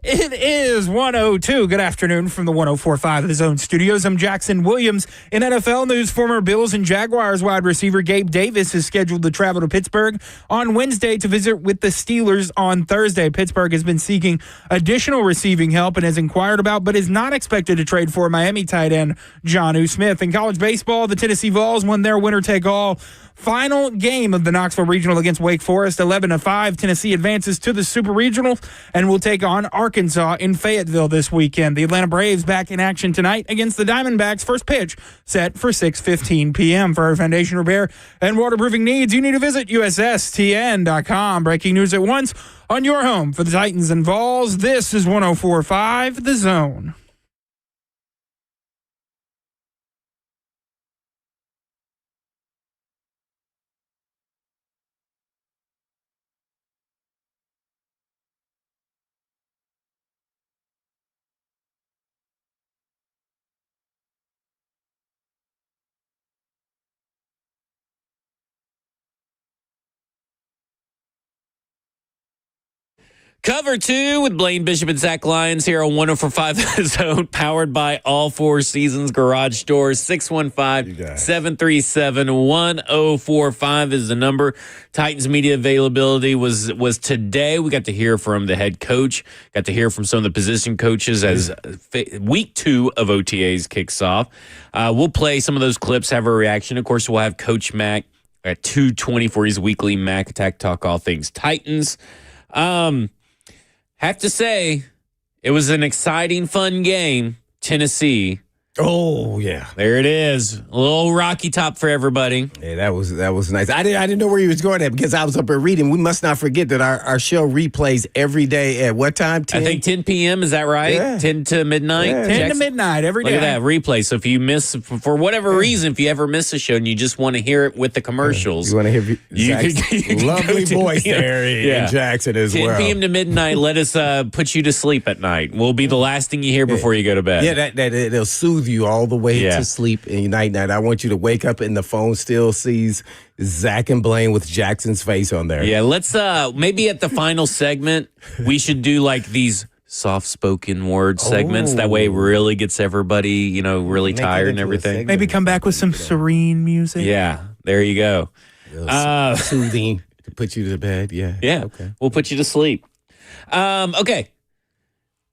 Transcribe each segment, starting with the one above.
It is 102. Good afternoon from the 104.5 of the Zone Studios. I'm Jackson Williams. In NFL news, former Bills and Jaguars wide receiver Gabe Davis is scheduled to travel to Pittsburgh on Wednesday to visit with the Steelers on Thursday. Pittsburgh has been seeking additional receiving help and has inquired about, but is not expected to trade for Miami tight end Jonnu Smith. In college baseball, the Tennessee Vols won their winner-take-all final game of the Knoxville Regional against Wake Forest, 11-5. Tennessee advances to the Super Regional and will take on Arkansas in Fayetteville this weekend. The Atlanta Braves back in action tonight against the Diamondbacks. First pitch set for 6:15 p.m. For our foundation repair and waterproofing needs, you need to visit USSTN.com. Breaking news at once on your home for the Titans and Vols. This is 104.5 The Zone. Cover 2 with Blaine Bishop and Zach Lyons here on 104.5 The Zone, powered by All Four Seasons Garage Doors. 615-737-1045 is the number. Titans media availability was today. We got to hear from the head coach, got to hear from some of the position coaches as week 2 of OTAs kicks off. We'll play some of those clips, have a reaction. Of course, we'll have Coach Mac at 2:20 for his weekly Mac Attack Talk All Things Titans. Have to say, it was an exciting, fun game. Tennessee. Oh, yeah. There it is. A little Rocky Top for everybody. Yeah, that was nice. I didn't know where he was going at because I was up there reading. We must not forget that our show replays every day at what time? 10? I think 10 p.m. Is that right? Yeah. 10 to midnight? Yeah. 10 to midnight every day. Look at that replay. So if you miss, for whatever reason, if you ever miss a show and you just want to hear it with the commercials. You want to hear Zach's can lovely go voice there in Jackson as 10 well. 10 p.m. to midnight. Let us put you to sleep at night. We'll be the last thing you hear before you go to bed. Yeah, that it'll soothe you all the way to sleep in night. I want you to wake up and the phone still sees Zach and Blaine with Jackson's face on there. Yeah, let's maybe at the final segment we should do like these soft-spoken word segments. That way it really gets everybody, really tired and everything. Maybe come back with some serene music. Yeah, there you go. Soothing to put you to bed. Yeah. Yeah, Okay. We'll put you to sleep. Okay.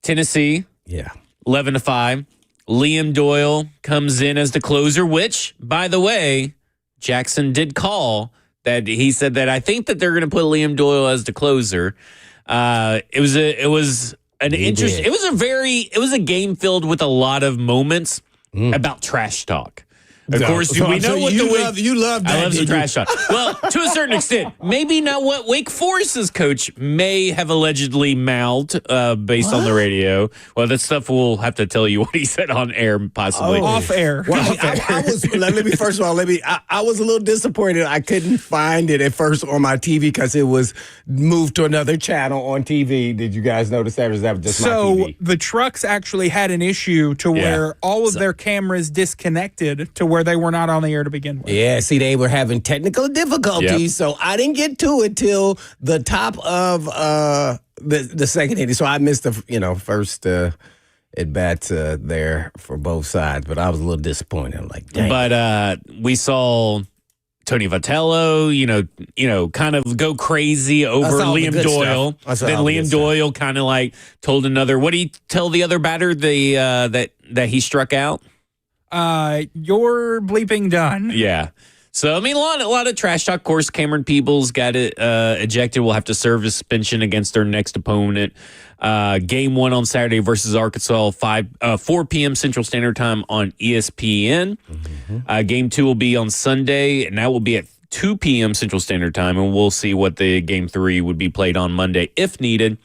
Tennessee. Yeah. 11-5. Liam Doyle comes in as the closer, which, by the way, Jackson did call that. He said that I think that they're going to put Liam Doyle as the closer. It was a game filled with a lot of moments about trash talk. Of course, we know what you love that. I love some trash talk. Well, to a certain extent, maybe not what Wake Forest's coach may have allegedly mouthed based on the radio. Well, that stuff we'll have to tell you what he said on air, possibly Off air. Well, I was. Let me first of all. I was a little disappointed. I couldn't find it at first on my TV because it was moved to another channel on TV. Did you guys notice that? Or is that just my TV? The trucks actually had an issue to where all of their cameras disconnected to where they were not on the air to begin with. Yeah, see, they were having technical difficulties, so I didn't get to it till the top of the second inning. So I missed the first at bats there for both sides, but I was a little disappointed. I'm like, dang. But we saw Tony Vitello, kind of go crazy over Liam Doyle. Then Liam Doyle kind of like told another. What did he tell the other batter? That he struck out. You're bleeping done. Yeah. So, I mean, a lot of trash talk. Of course, Cameron Peebles got ejected. Will have to serve a suspension against their next opponent. Game 1 on Saturday versus Arkansas, 4 p.m. Central Standard Time on ESPN. Mm-hmm. Game 2 will be on Sunday, and that will be at 2 p.m. Central Standard Time, and we'll see what the Game 3 would be played on Monday if needed.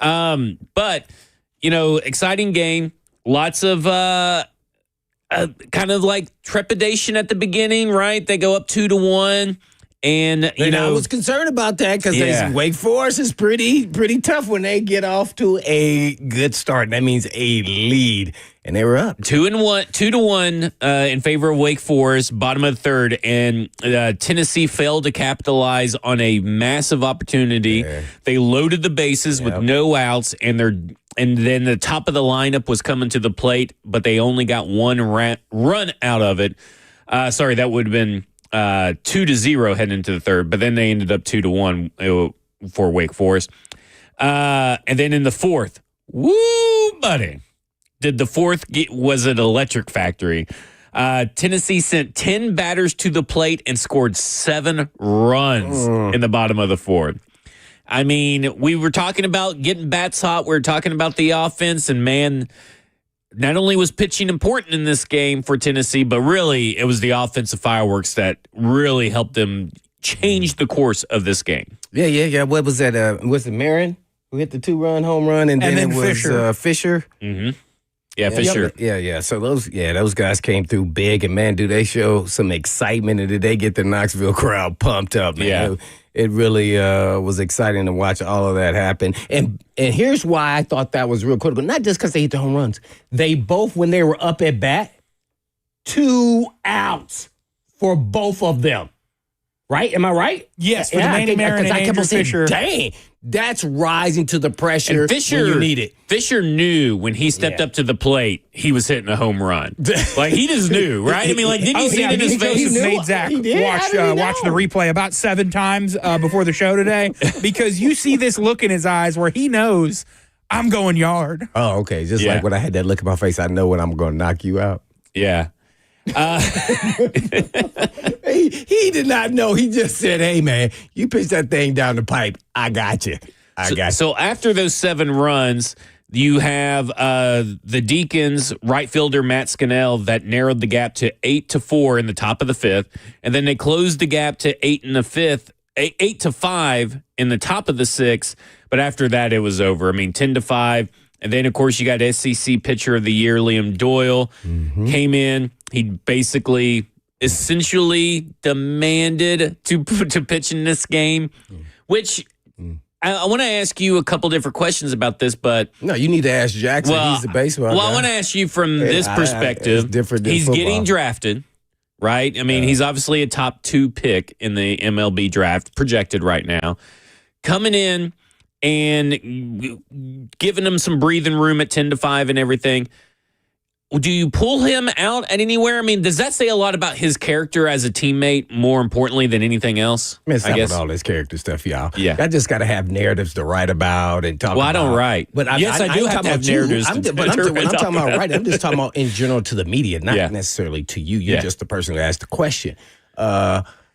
But, exciting game. Lots of kind of like trepidation at the beginning, right? They go up 2-1, And I was concerned about that because Wake Forest is pretty tough when they get off to a good start. That means a lead, and they were up 2-1 in favor of Wake Forest, bottom of the third, and Tennessee failed to capitalize on a massive opportunity. Yeah. They loaded the bases with no outs, and then the top of the lineup was coming to the plate, but they only got one run out of it. Sorry, that would have been 2-0 heading into the third, but then they ended up 2-1 for Wake Forest. And then in the fourth, woo, buddy. The fourth was an electric factory. Tennessee sent 10 batters to the plate and scored 7 runs in the bottom of the fourth. I mean, we were talking about getting bats hot. We were talking about the offense, and man, not only was pitching important in this game for Tennessee, but really it was the offensive fireworks that really helped them change the course of this game. Yeah. What was that? Was it Marin who hit the 2-run home run, and then it was Fisher? Mm-hmm. Yeah, Fisher. Yeah. So those guys came through big, and man, do they show some excitement, and did they get the Knoxville crowd pumped up, man? Yeah. It really was exciting to watch all of that happen. And here's why I thought that was real critical. Not just because they hit the home runs. They both, when they were up at bat, 2 outs for both of them. Right? Am I right? Yes, for the Manny Marin and Andrew Fisher. Dang, that's rising to the pressure when you need it. Fisher knew when he stepped up to the plate, he was hitting a home run. Like, he just knew, right? I mean, like, didn't you see it in his face? He made Zach watch the replay about 7 times before the show today, because you see this look in his eyes where he knows, I'm going yard. Oh, okay. Just like when I had that look in my face, I know when I'm going to knock you out. Yeah. He did not know. He just said, hey, man, you pitch that thing down the pipe. I got you. So after those 7 runs, you have the Deacons right fielder Matt Scannell that narrowed the gap to 8-4 in the top of the 5th, and then they closed the gap to 8-5 in the top of the 6th. But after that, it was over. I mean, 10-5. And then, of course, you got SEC Pitcher of the Year, Liam Doyle, came in. He basically essentially demanded to pitch in this game, which I want to ask you a couple different questions about this, but... No, you need to ask Jackson. He's the baseball guy. I want to ask you from this perspective. Different than he's football. Getting drafted, right? I mean, he's obviously a top 2 pick in the MLB draft, projected right now. Coming in and giving him some breathing room at 10-5 and everything. Do you pull him out at anywhere? I mean, does that say a lot about his character as a teammate, more importantly than anything else? I mean, it's not with all this character stuff, y'all. Yeah. I just got to have narratives to write about and talk about. Well, I don't write. But I do have to have narratives. I'm talking about writing. I'm just talking about in general to the media, not necessarily to you. You're just the person who asked the question.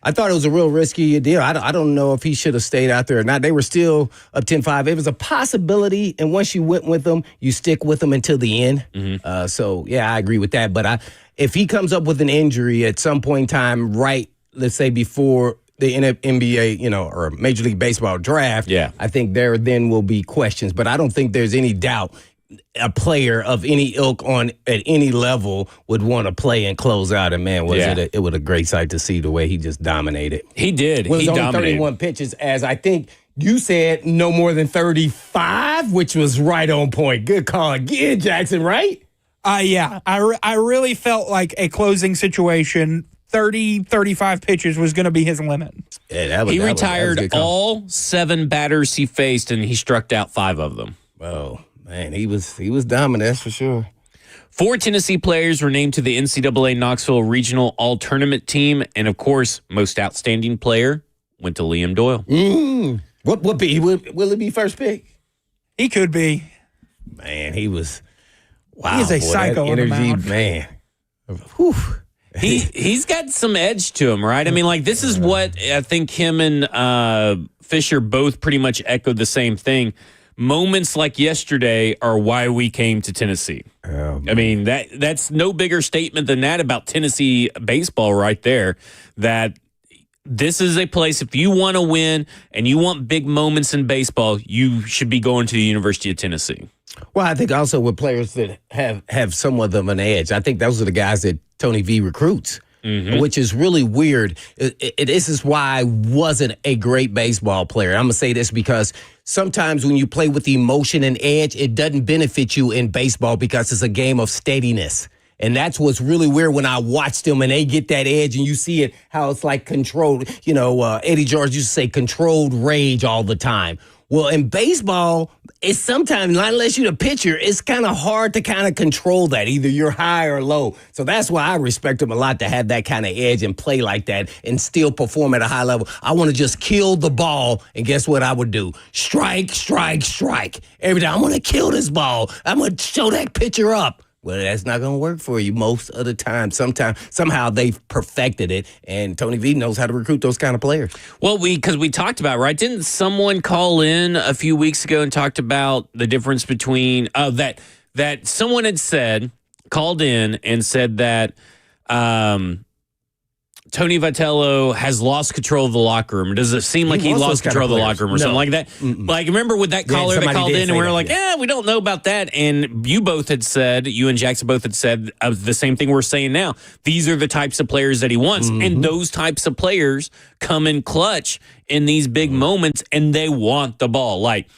I thought it was a real risky deal. I don't know if he should have stayed out there or not. They were still up 10-5. It was a possibility, and once you went with them, you stick with them until the end. So, I agree with that. But if he comes up with an injury at some point in time, right, let's say before the NBA, or Major League Baseball draft, I think there then will be questions. But I don't think there's any doubt a player of any ilk at any level would want to play and close out. And man, it was a great sight to see the way he just dominated. He did. He dominated. Only 31 pitches, as I think you said, no more than 35, which was right on point. Good call again, Jackson, right? I really felt like a closing situation. 30, 35 pitches was going to be his limit. Yeah, he retired all 7 batters he faced, and he struck out 5 of them. Oh. Man, he was dominant, that's for sure. 4 Tennessee players were named to the NCAA Knoxville Regional All-Tournament team, and of course, most outstanding player went to Liam Doyle. What will it be first pick? He could be. Man, he was. Wow, he is a psycho that energy, on the mound. Man. Whew. He's got some edge to him, right? I mean, like, this is what I think him and Fisher both pretty much echoed the same thing. Moments like yesterday are why we came to Tennessee. I mean, that's no bigger statement than that about Tennessee baseball right there, that this is a place, if you want to win and you want big moments in baseball, you should be going to the University of Tennessee. Well, I think also with players that have somewhat of an edge, I think those are the guys that Tony V recruits. which is really weird. This is why I wasn't a great baseball player. I'm going to say this because sometimes when you play with emotion and edge, it doesn't benefit you in baseball because it's a game of steadiness. And that's what's really weird when I watch them and they get that edge and you see it, how it's like controlled. Eddie George used to say controlled rage all the time. Well, in baseball, it's sometimes, not unless you're the pitcher, it's kind of hard to kind of control that. Either you're high or low. So that's why I respect him a lot to have that kind of edge and play like that and still perform at a high level. I want to just kill the ball, and guess what I would do? Strike, strike, strike. Every time, I'm going to kill this ball. I'm going to show that pitcher up. Well, that's not going to work for you most of the time. Somehow they've perfected it, and Tony V knows how to recruit those kind of players. Well, because we talked about, right? Didn't someone call in a few weeks ago and talked about the difference between that someone had called in and said that Tony Vitello has lost control of the locker room. Does it seem like he lost control of the locker room or something like that? Like, remember with that caller that called in and we were like, we don't know about that. And you and Jackson both had said the same thing we're saying now. These are the types of players that he wants. And those types of players come in clutch in these big moments and they want the ball. Like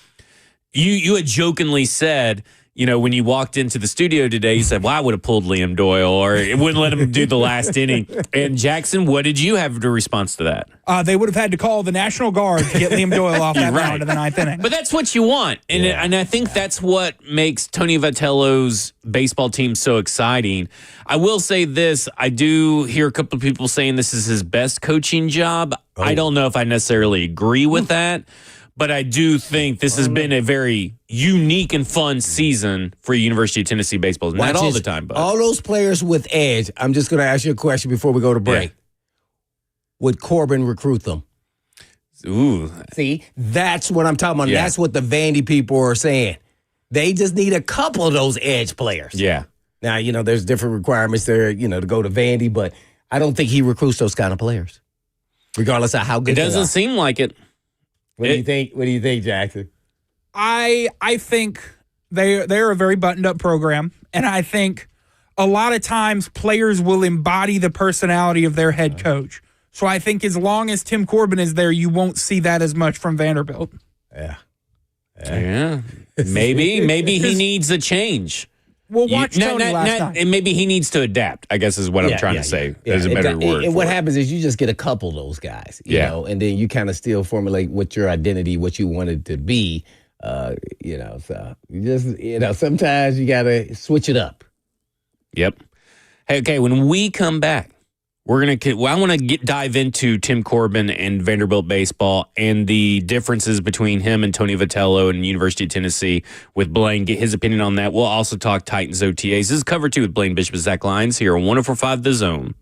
you had jokingly said, when you walked into the studio today, you said, well, I would have pulled Liam Doyle or it wouldn't let him do the last inning. And Jackson, what did you have to response to that? They would have had to call the National Guard to get Liam Doyle off that mound in the ninth inning. But that's what you want. And I think that's what makes Tony Vitello's baseball team so exciting. I will say this. I do hear a couple of people saying this is his best coaching job. I don't know if I necessarily agree with that. But I do think this has been a very unique and fun season for University of Tennessee baseball. Not all the time, but all those players with edge. I'm just going to ask you a question before we go to break. Yeah. Would Corbin recruit them? Ooh. See, that's what I'm talking about. Yeah. That's what the Vandy people are saying. They just need a couple of those edge players. Yeah. Now, there's different requirements there, to go to Vandy, but I don't think he recruits those kind of players, regardless of how good they are. It doesn't seem like it. What do you think? What do you think, Jackson? I think they're a very buttoned up program, and I think a lot of times players will embody the personality of their head coach. So I think as long as Tim Corbin is there, you won't see that as much from Vanderbilt. Yeah. Maybe he needs a change. Well, watch Tony last night. And maybe he needs to adapt, I guess is what I'm trying to say. There's a better word. And what happens is you just get a couple of those guys, you know, and then you kind of still formulate what your identity, what you want it to be, so you just, sometimes you got to switch it up. Yep. Hey, okay, when we come back, I want to dive into Tim Corbin and Vanderbilt baseball and the differences between him and Tony Vitello and University of Tennessee with Blaine, get his opinion on that. We'll also talk Titans OTAs. This is Cover 2 with Blaine Bishop and Zach Lyons here on 104.5 The Zone.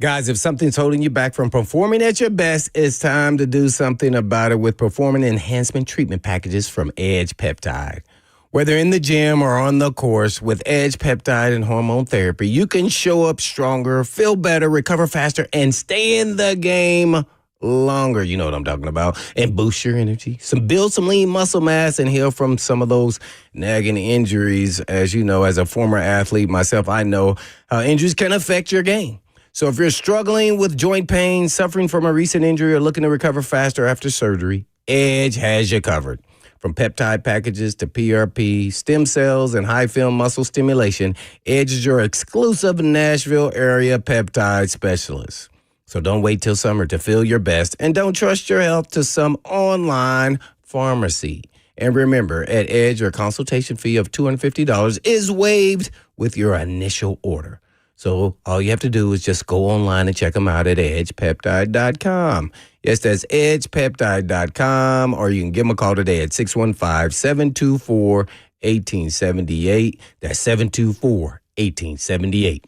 Guys, if something's holding you back from performing at your best, it's time to do something about it with performance enhancement treatment packages from Edge Peptide. Whether in the gym or on the course, with Edge Peptide and hormone therapy, you can show up stronger, feel better, recover faster, and stay in the game longer. You know what I'm talking about. And boost your energy. Build some lean muscle mass and heal from some of those nagging injuries. As you know, as a former athlete myself, I know how injuries can affect your game. So if you're struggling with joint pain, suffering from a recent injury, or looking to recover faster after surgery, Edge has you covered. From peptide packages to PRP, stem cells, and high-film muscle stimulation, Edge is your exclusive Nashville area peptide specialist. So don't wait till summer to feel your best, and don't trust your health to some online pharmacy. And remember, at Edge, your consultation fee of $250 is waived with your initial order. So all you have to do is just go online and check them out at edgepeptide.com. Yes, that's edgepeptide.com, or you can give them a call today at 615-724-1878. That's 724-1878.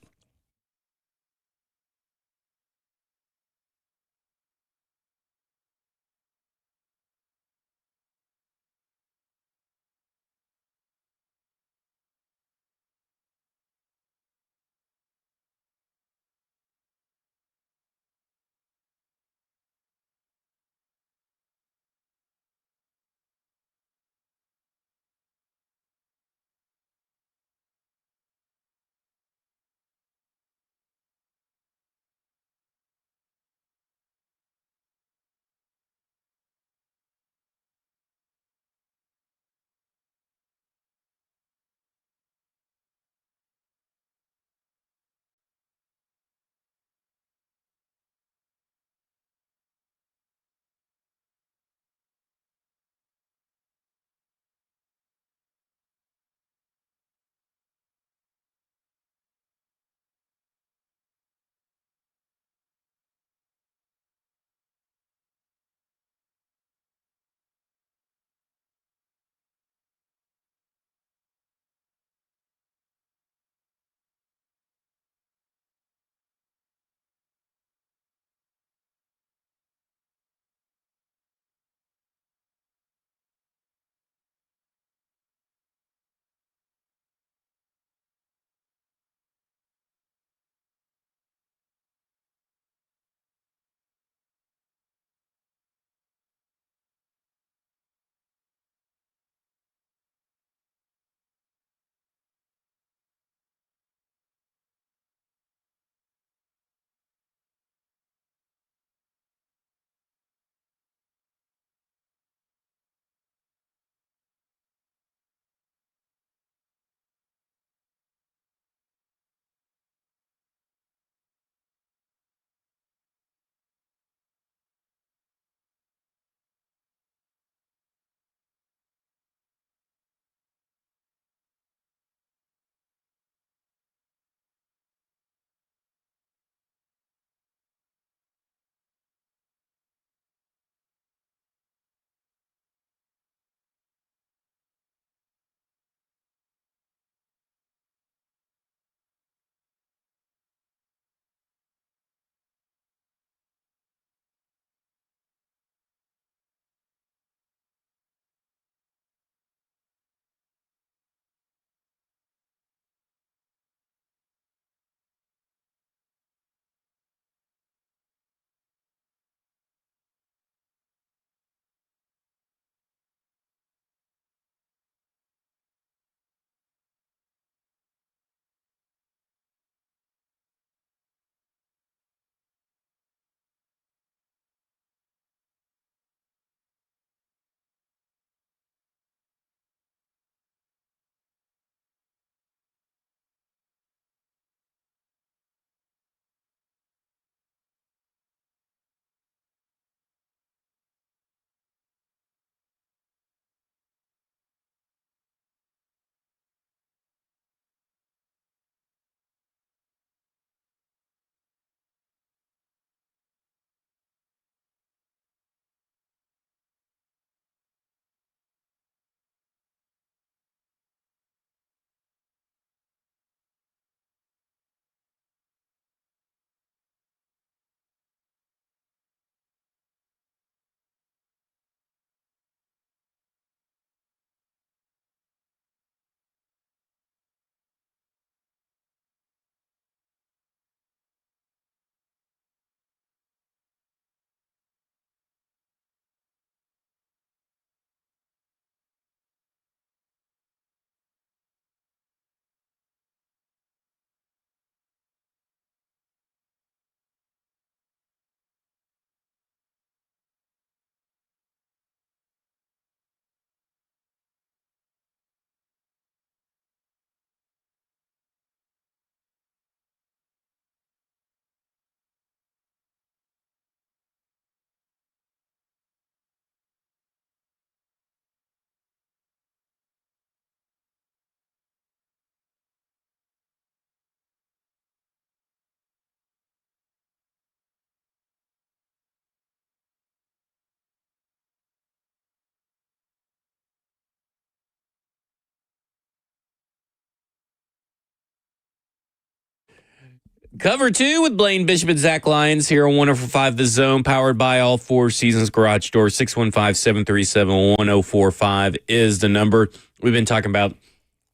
Cover 2 with Blaine Bishop and Zach Lyons here on 104.5 The Zone, powered by all Four Seasons Garage Door. 615-737-1045 is the number. We've been talking about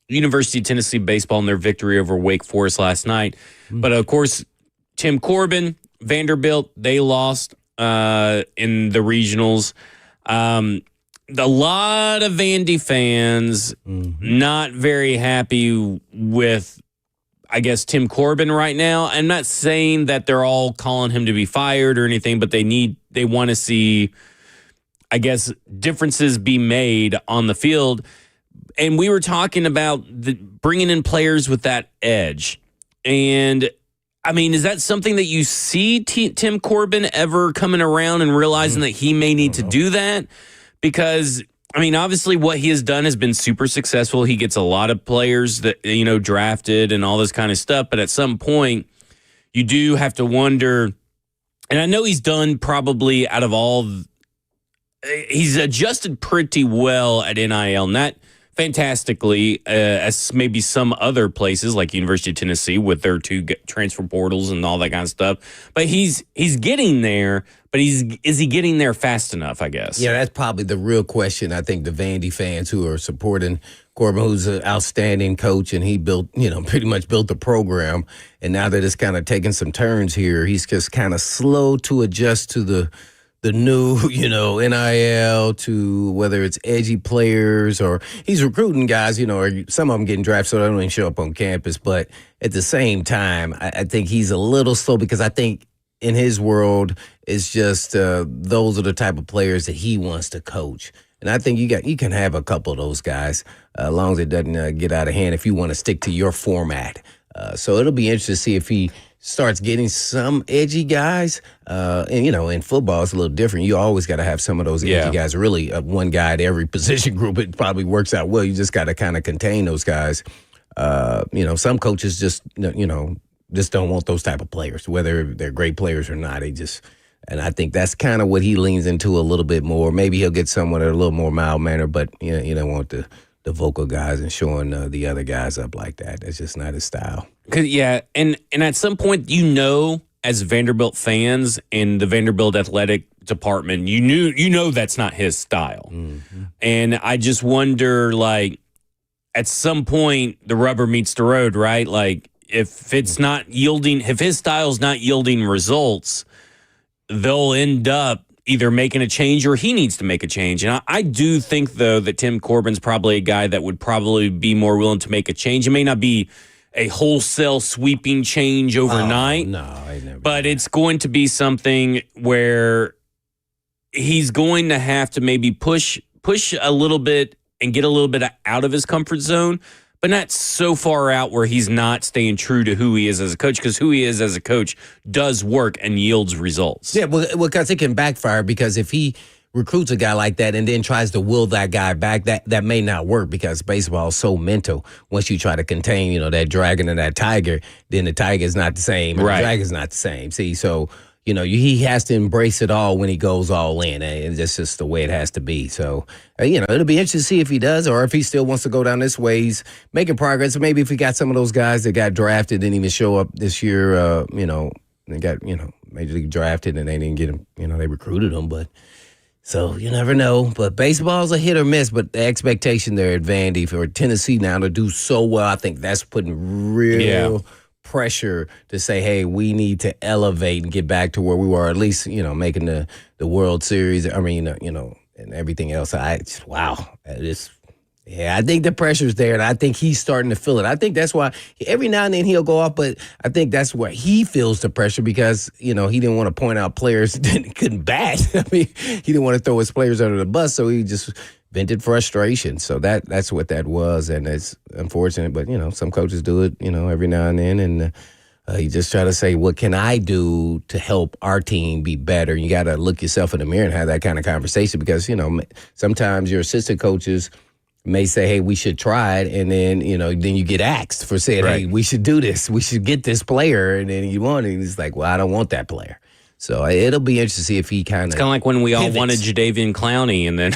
University of Tennessee baseball and their victory over Wake Forest last night. But, of course, Tim Corbin, Vanderbilt, they lost in the regionals. A lot of Vandy fans not very happy with, I guess, Tim Corbin right now. I'm not saying that they're all calling him to be fired or anything, but they want to see, I guess, differences be made on the field. And we were talking about bringing in players with that edge. And, I mean, is that something that you see Tim Corbin ever coming around and realizing that he may need to do that? Because, I mean, obviously what he has done has been super successful. He gets a lot of players that, drafted and all this kind of stuff. But at some point, you do have to wonder, and I know he's done probably out of all, he's adjusted pretty well at NIL, not fantastically as maybe some other places like University of Tennessee with their 2 transfer portals and all that kind of stuff. But he's getting there, but is he getting there fast enough, I guess? Yeah, that's probably the real question. I think the Vandy fans who are supporting Corbin, who's an outstanding coach, and he built, pretty much built the program. And now that it's kind of taking some turns here, he's just kind of slow to adjust to the new, NIL, to whether it's edgy players or he's recruiting guys, or some of them getting drafted so they don't even show up on campus. But at the same time, I think he's a little slow because I think in his world, it's just those are the type of players that he wants to coach. And I think you can have a couple of those guys as long as it doesn't get out of hand if you want to stick to your format. So it'll be interesting to see if he starts getting some edgy guys. And, in football, it's a little different. You always got to have some of those edgy guys. Really, one guy at every position group, it probably works out well. You just got to kind of contain those guys. Some coaches just don't want those type of players, whether they're great players or not. And I think that's kind of what he leans into a little bit more. Maybe he'll get someone at a little more mild manner, but you don't want the vocal guys and showing the other guys up like that. That's just not his style. And at some point, as Vanderbilt fans and the Vanderbilt athletic department, you know that's not his style. Mm-hmm. And I just wonder, like, at some point, the rubber meets the road, right? Like, if it's not yielding, if his style's not yielding results, they'll end up either making a change or he needs to make a change. And I do think, though, that Tim Corbin's probably a guy that would probably be more willing to make a change. It may not be a wholesale sweeping change overnight. But it's going to be something where he's going to have to maybe push a little bit and get a little bit out of his comfort zone, but not so far out where he's not staying true to who he is as a coach, because who he is as a coach does work and yields results. Yeah, well, because it can backfire, because if he recruits a guy like that and then tries to will that guy back, that may not work, because baseball is so mental. Once you try to contain, that dragon and that tiger, then the tiger is not the same and the dragon's not the same. See, so, he has to embrace it all when he goes all in, and it's just the way it has to be. So, it'll be interesting to see if he does, or if he still wants to go down this way. He's making progress. Maybe if he got some of those guys that got drafted, didn't even show up this year, they got, major league drafted and they didn't get him, they recruited him, but so you never know. But baseball's a hit or miss, but the expectation there at Vandy for Tennessee now to do so well, I think that's putting real pressure to say, hey, we need to elevate and get back to where we were, at least, making the World Series. I mean, and everything else. I think the pressure's there, and I think he's starting to feel it. I think that's why every now and then he'll go off, but I think that's where he feels the pressure, because, he didn't want to point out players that couldn't bat. I mean, he didn't want to throw his players under the bus, so he just vented frustration. So that's what that was, and it's unfortunate, but, some coaches do it, every now and then, and you just try to say, what can I do to help our team be better? You got to look yourself in the mirror and have that kind of conversation, because, sometimes your assistant coaches may say, hey, we should try it, and then, then you get axed for saying, hey, we should do this. We should get this player, and then you want it. And it's like, well, I don't want that player. So it'll be interesting to see if he kind of It's kind of like when we all wanted Jadeveon Clowney, and then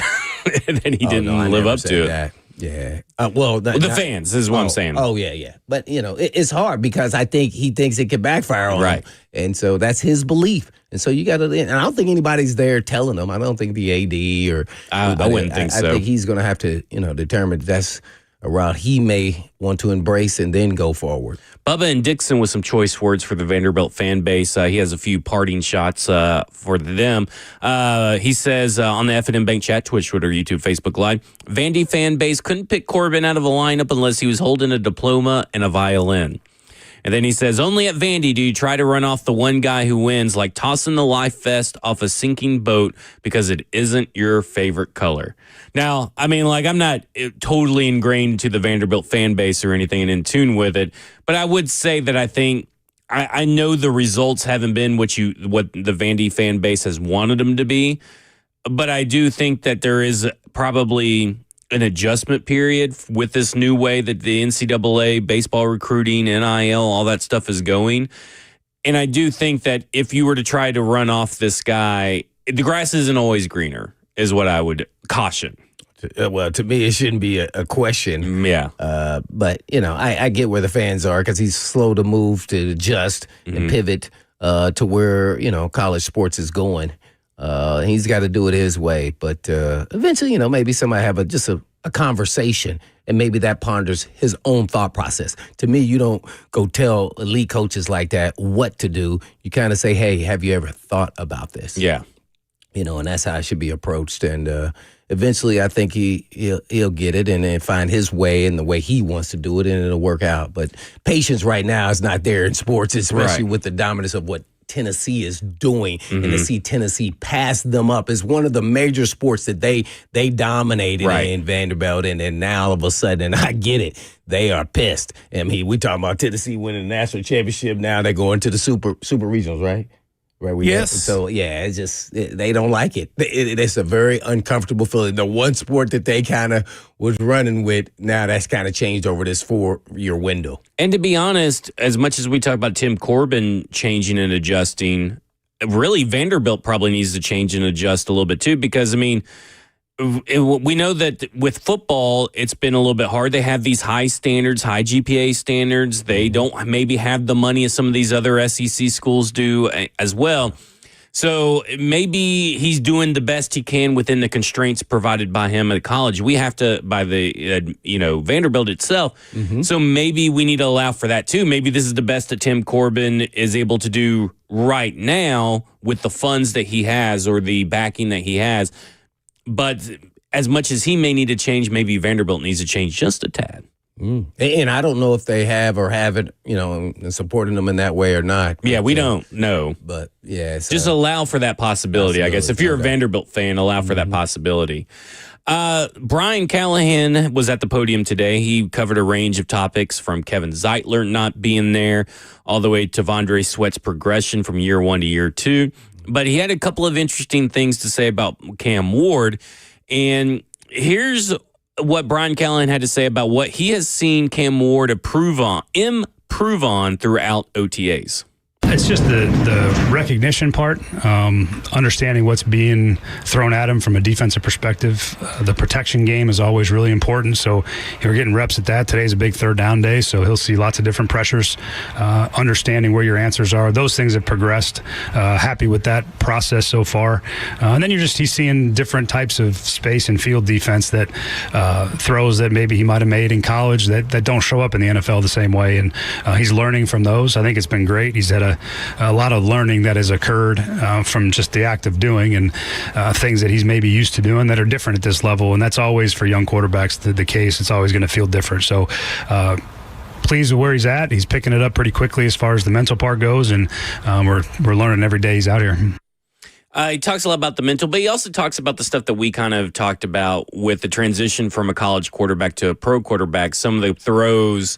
he didn't live up to it. Yeah. The fans is what I'm saying. Oh, yeah. But, it's hard because I think he thinks it could backfire on him. And so that's his belief. And so you got to, and I don't think anybody's there telling him. I don't think the AD or I wouldn't think so. I think he's going to have to, determine that's a route he may want to embrace and then go forward. Bubba and Dixon with some choice words for the Vanderbilt fan base. He has a few parting shots for them. He says on the F&M Bank chat, Twitch, Twitter, YouTube, Facebook Live, Vandy fan base couldn't pick Corbin out of a lineup unless he was holding a diploma and a violin. And then he says, only at Vandy do you try to run off the one guy who wins, like tossing the life vest off a sinking boat because it isn't your favorite color. Now, I mean, I'm not totally ingrained to the Vanderbilt fan base or anything and in tune with it, but I would say that I think I know the results haven't been what the Vandy fan base has wanted them to be, but I do think that there is probably an adjustment period with this new way that the NCAA baseball recruiting, NIL, all that stuff is going. And I do think that if you were to try to run off this guy, the grass isn't always greener, is what I would caution. Well, to me, it shouldn't be a question. Yeah. But, I get where the fans are because he's slow to move, to adjust and pivot to where, college sports is going. He's got to do it his way. But eventually, maybe somebody have just a conversation, and maybe that ponders his own thought process. To me, you don't go tell elite coaches like that what to do. You kind of say, hey, have you ever thought about this? Yeah. And that's how it should be approached. And eventually, I think he'll get it and then find his way and the way he wants to do it, and it'll work out. But patience right now is not there in sports, especially with the dominance of what Tennessee is doing, and to see Tennessee pass them up is one of the major sports that they dominated in Vanderbilt, and now all of a sudden, and I get it, they are pissed. I mean, we talking about Tennessee winning the national championship. Now they're going to the super regionals, right? Yes. So, it's just, they don't like it. It's a very uncomfortable feeling. The one sport that they kind of was running with, now that's kind of changed over this 4-year window. And to be honest, as much as we talk about Tim Corbin changing and adjusting, really Vanderbilt probably needs to change and adjust a little bit too, because, I mean, we know that with football, it's been a little bit hard. They have these high standards, high GPA standards. They don't maybe have the money as some of these other SEC schools do as well. So maybe he's doing the best he can within the constraints provided by him at college. We have to, by the, Vanderbilt itself. So maybe we need to allow for that too. Maybe this is the best that Tim Corbin is able to do right now with the funds that he has or the backing that he has. But as much as he may need to change, maybe Vanderbilt needs to change just a tad. And I don't know if they have or haven't, supporting them in that way or not. Yeah, we don't know. But, yeah. Just allow for that possibility, I guess. If you're a Vanderbilt fan, allow for that possibility. Brian Callahan was at the podium today. He covered a range of topics from Kevin Zeitler not being there all the way to Vondre Sweat's progression from year 1 to year 2. But he had a couple of interesting things to say about Cam Ward. And here's what Brian Callahan had to say about what he has seen Cam Ward improve on throughout OTAs. It's just the recognition part, understanding what's being thrown at him from a defensive perspective. The protection game is always really important, so we're getting reps at that. Today's a big third down day, so he'll see lots of different pressures, understanding where your answers are. Those things have progressed. Happy with that process so far. And then he's seeing different types of space and field defense that throws that maybe he might have made in college that don't show up in the NFL the same way, and he's learning from those. I think it's been great. He's had a lot of learning that has occurred from just the act of doing and things that he's maybe used to doing that are different at this level. And that's always for young quarterbacks the case. It's always going to feel different. So pleased with where he's at. He's picking it up pretty quickly as far as the mental part goes. And we're learning every day he's out here. He talks a lot about the mental, but he also talks about the stuff that we kind of talked about with the transition from a college quarterback to a pro quarterback. Some of the throws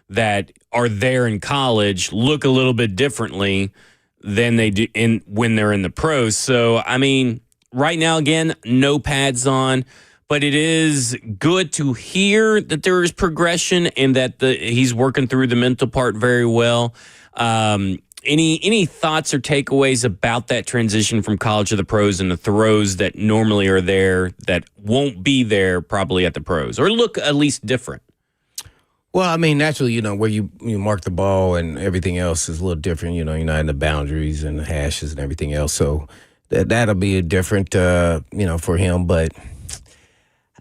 that are there in college look a little bit differently than they do when they're in the pros. So, I mean, right now, again, no pads on, but it is good to hear that there is progression and that he's working through the mental part very well. Any thoughts or takeaways about that transition from college to the pros and the throws that normally are there that won't be there probably at the pros or look at least different? Well, I mean, naturally, where you mark the ball and everything else is a little different. You're not in the boundaries and the hashes and everything else. So that'll be a different, for him. But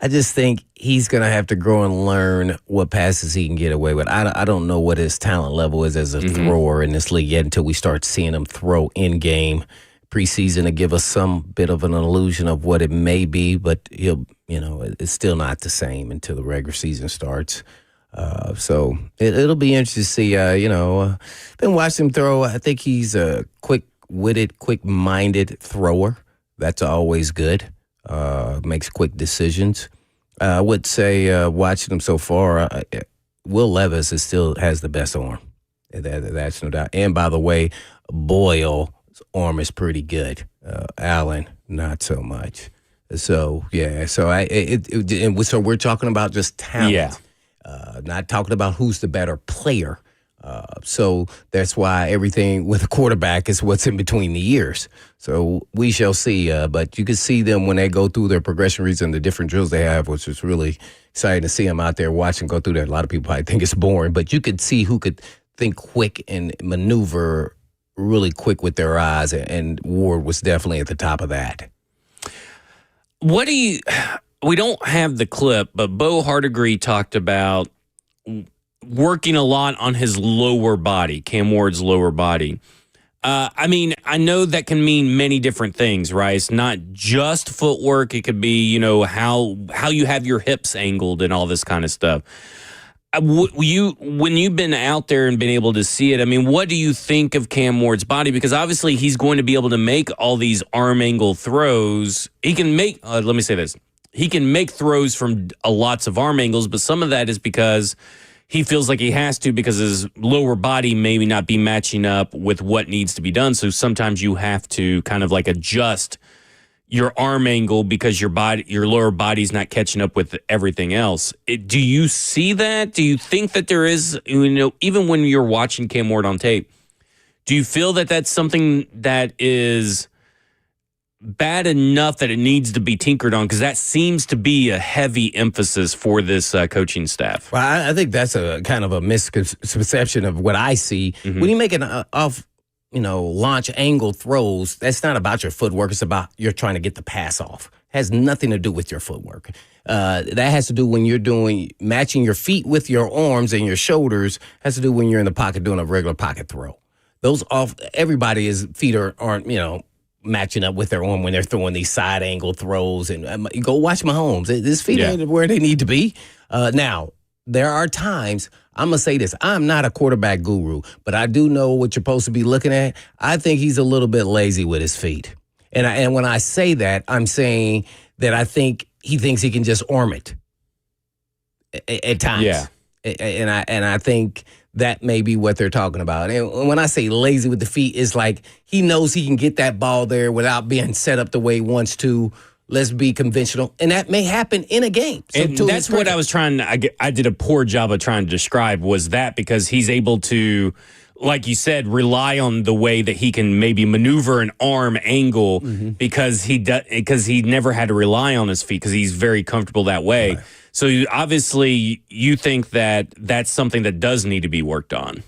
I just think he's going to have to grow and learn what passes he can get away with. I don't know what his talent level is as a thrower in this league yet until we start seeing him throw in game preseason to give us some bit of an illusion of what it may be. But it's still not the same until the regular season starts. So it'll be interesting to see. Been watching him throw. I think he's a quick-witted, quick-minded thrower. That's always good. Makes quick decisions. I would say watching him so far, Will Levis still has the best arm. That's no doubt. And by the way, Boyle's arm is pretty good. Allen, not so much. So yeah. So so we're talking about just talent. Yeah. Not talking about who's the better player. So that's why everything with a quarterback is what's in between the ears. So we shall see. But you can see them when they go through their progression reads and the different drills they have, which is really exciting to see them out there watching go through that. A lot of people probably think it's boring, but you could see who could think quick and maneuver really quick with their eyes. And Ward was definitely at the top of that. We don't have the clip, but Bo Hardigree talked about working a lot on his lower body, Cam Ward's lower body. I know that can mean many different things, right? It's not just footwork. It could be, how you have your hips angled and all this kind of stuff. When you've been out there and been able to see it, what do you think of Cam Ward's body? Because obviously he's going to be able to make all these arm angle throws. He can make, let me say this. He can make throws from lots of arm angles, but some of that is because he feels like he has to because his lower body maybe not be matching up with what needs to be done. So sometimes you have to kind of like adjust your arm angle because your lower body's not catching up with everything else. Do you see that? Do you think that there is, even when you're watching Cam Ward on tape, do you feel that that's something that is bad enough that it needs to be tinkered on? Because that seems to be a heavy emphasis for this coaching staff. Well, I think that's a kind of a misconception of what I see. When you make an launch angle throws, that's not about your footwork. It's about you're trying to get the pass off. It has nothing to do with your footwork. That has to do when you're matching your feet with your arms and your shoulders. Has to do when you're in the pocket doing a regular pocket throw. Everybody's feet aren't matching up with their arm when they're throwing these side angle throws. And you go watch Mahomes. His feet ain't where they need to be. Now, there are times, I'm going to say this, I'm not a quarterback guru, but I do know what you're supposed to be looking at. I think he's a little bit lazy with his feet. And when I say that, I'm saying that I think he thinks he can just arm it at times. Yeah. And I think that may be what they're talking about. And when I say lazy with the feet, it's like he knows he can get that ball there without being set up the way he wants to. Let's be conventional. And that may happen in a game. So and that's what I was trying I did a poor job of trying to describe was that because he's able to, like you said, rely on the way that he can maybe maneuver an arm angle because he never had to rely on his feet because he's very comfortable that way. Right. So obviously you think that that's something that does need to be worked on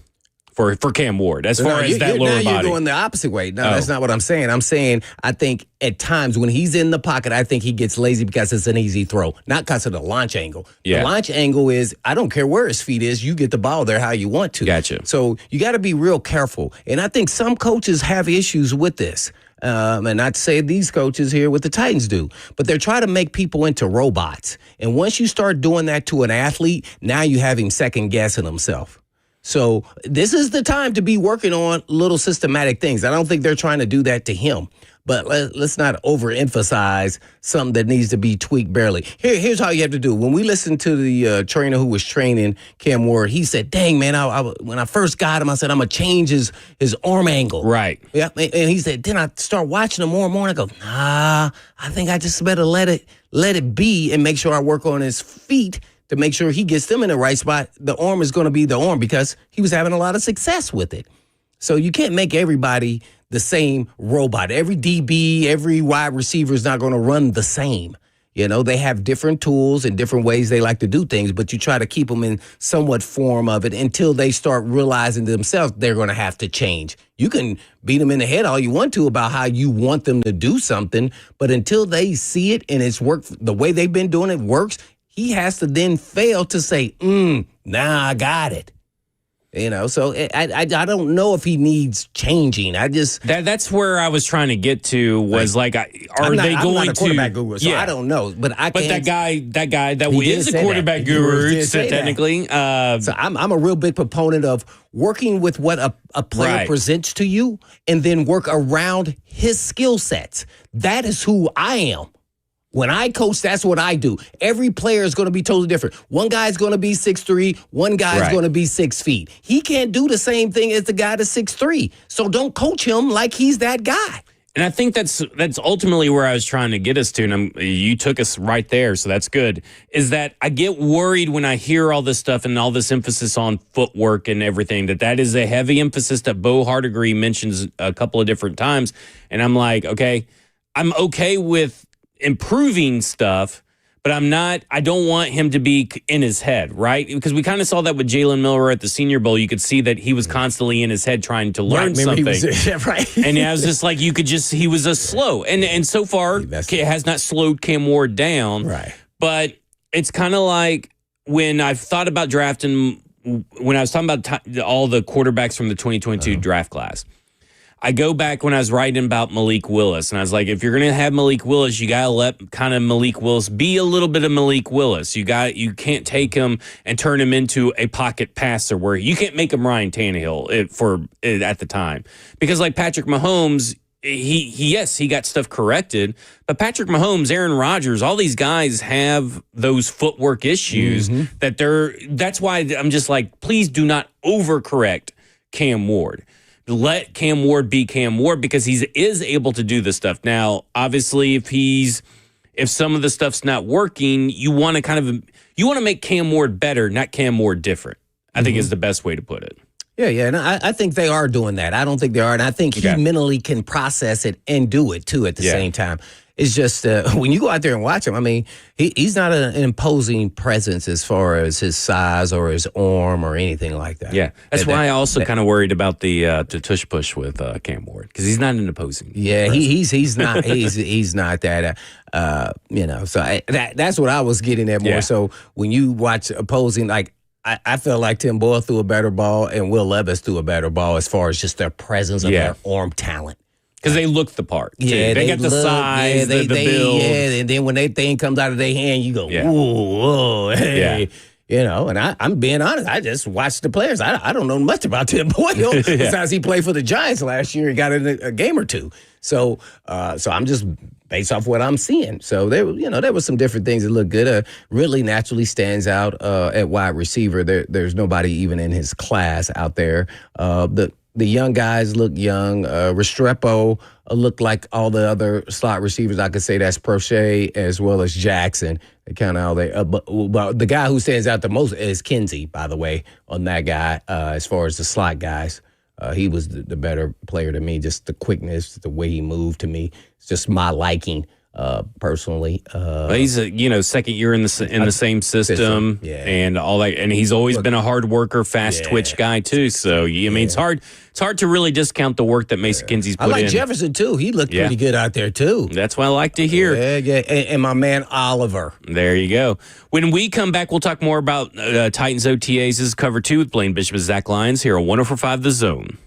for Cam Ward as far as that lower body. You're going the opposite way. No, that's not what I'm saying. I'm saying I think at times when he's in the pocket, I think he gets lazy because it's an easy throw, not because of the launch angle. Yeah. The launch angle is, I don't care where his feet is, you get the ball there how you want to. Gotcha. So you got to be real careful. And I think some coaches have issues with this. And not to say these coaches here with the Titans do, but they're trying to make people into robots. And once you start doing that to an athlete, now you have him second guessing himself. So this is the time to be working on little systematic things. I don't think they're trying to do that to him. But let's not overemphasize something that needs to be tweaked barely. Here's how you have to do. When we listened to the trainer who was training Cam Ward, he said, dang, man, when I first got him, I said, I'm going to change his arm angle. Right. Yeah. And he said, then I start watching him more and more, and I go, nah, I think I just better let it be and make sure I work on his feet to make sure he gets them in the right spot. The arm is going to be the arm because he was having a lot of success with it. So you can't make everybody the same robot. Every DB, every wide receiver is not going to run the same. You know, they have different tools and different ways they like to do things, but you try to keep them in somewhat form of it until they start realizing themselves they're going to have to change. You can beat them in the head all you want to about how you want them to do something, but until they see it and it's worked the way they've been doing it works, he has to then fail to say, nah, I got it. You know, so I don't know if he needs changing. I just that's where I was trying to get to was like, are I'm they going I'm not a quarterback to? guru, so I don't know. But that guy that He did is say a quarterback that. guru, He did so say that. technically. So I'm a real big proponent of working with what a player Right. presents to you, and then work around his skill sets. That is who I am. When I coach, that's what I do. Every player is going to be totally different. One guy's going to be 6'3", one guy's Right. going to be 6 feet. He can't do the same thing as the guy that's 6'3". So don't coach him like he's that guy. And I think that's ultimately where I was trying to get us to, and you took us right there, so that's good. Is that I get worried when I hear all this stuff and all this emphasis on footwork and everything, that is a heavy emphasis that Bo Hardigree mentions a couple of different times. And I'm like, okay, I'm okay with improving stuff, but I don't want him to be in his head, right? Because we kind of saw that with Jalen Miller at the Senior Bowl. You could see that he was constantly in his head trying to learn something. Right. And I was just like, he was a slow. And so far, it has not slowed Cam Ward down. Right. But it's kind of like when I've thought about drafting, when I was talking about all the quarterbacks from the 2022 draft class, I go back when I was writing about Malik Willis, and I was like, if you're going to have Malik Willis, you got to let kind of Malik Willis be a little bit of Malik Willis. You can't take him and turn him into a pocket passer where you can't make him Ryan Tannehill at the time. Because like Patrick Mahomes, he got stuff corrected, but Patrick Mahomes, Aaron Rodgers, all these guys have those footwork issues that's why I'm just like, please do not overcorrect Cam Ward. Let Cam Ward be Cam Ward because he is able to do this stuff. Now, obviously, if some of the stuff's not working, you want to make Cam Ward better, not Cam Ward different. I think is the best way to put it. Yeah, and I think they are doing that. I don't think they are, and I think he mentally can process it and do it too at the same time. It's just when you go out there and watch him, I mean, he's not an imposing presence as far as his size or his arm or anything like that. Yeah, that's why I also kind of worried about the tush push with Cam Ward because he's not an imposing. Yeah, he's not he's not that. So that's what I was getting at more. Yeah. So when you watch opposing, like I felt like Tim Boyle threw a better ball and Will Levis threw a better ball as far as just their presence of their arm talent. Because they look the part. Too. Yeah, they got the size, the build. Yeah, and then when that thing comes out of their hand, you go, whoa, hey. Yeah. You know, and I'm being honest. I just watched the players. I don't know much about Tim Boyle besides he played for the Giants last year and got in a game or two. So I'm just based off what I'm seeing. So there were some different things that look good. Ridley naturally stands out at wide receiver. There's nobody even in his class out there. The young guys look young. Restrepo looked like all the other slot receivers. I could say that's Prochet as well as Jackson. They kind of all they. But the guy who stands out the most is Kinsey, by the way, on that guy. As far as the slot guys, he was the better player to me. Just the quickness, the way he moved to me. It's just my liking. Personally, well, he's a second year in the same system, and all that, and he's always been a hard worker, fast twitch guy too. So I mean, it's hard to really discount the work that Mason Kinsey's put in. I like Jefferson too. He looked pretty good out there too. That's what I like to hear. Yeah, and my man Oliver. There you go. When we come back, we'll talk more about Titans OTAs. This is Cover 2 with Blaine Bishop and Zach Lyons here on 104.5 The Zone.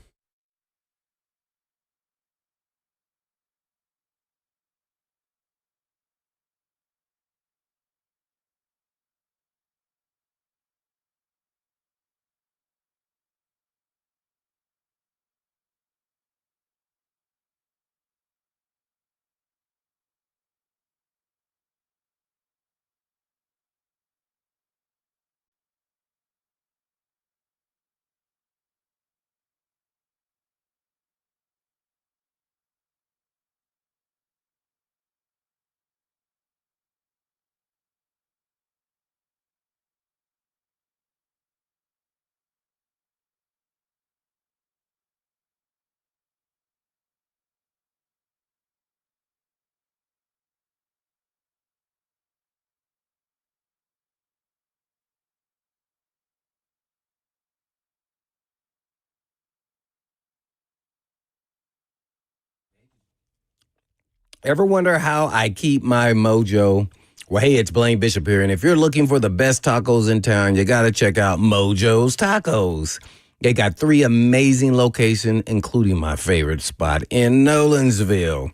Ever wonder how I keep my mojo? Well, hey, it's Blaine Bishop here, and if you're looking for the best tacos in town, you got to check out Mojo's Tacos. They got 3 amazing locations, including my favorite spot in Nolensville.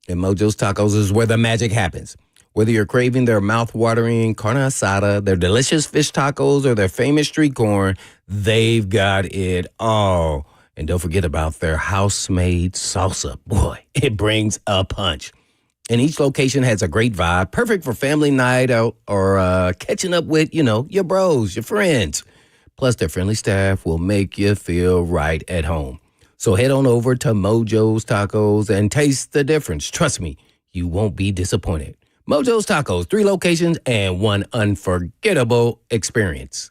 And Mojo's Tacos is where the magic happens. Whether you're craving their mouth-watering carne asada, their delicious fish tacos, or their famous street corn, they've got it all. And don't forget about their house-made salsa. Boy, it brings a punch. And each location has a great vibe, perfect for family night out or catching up with, your bros, your friends. Plus, their friendly staff will make you feel right at home. So head on over to Mojo's Tacos and taste the difference. Trust me, you won't be disappointed. Mojo's Tacos, 3 locations and 1 unforgettable experience.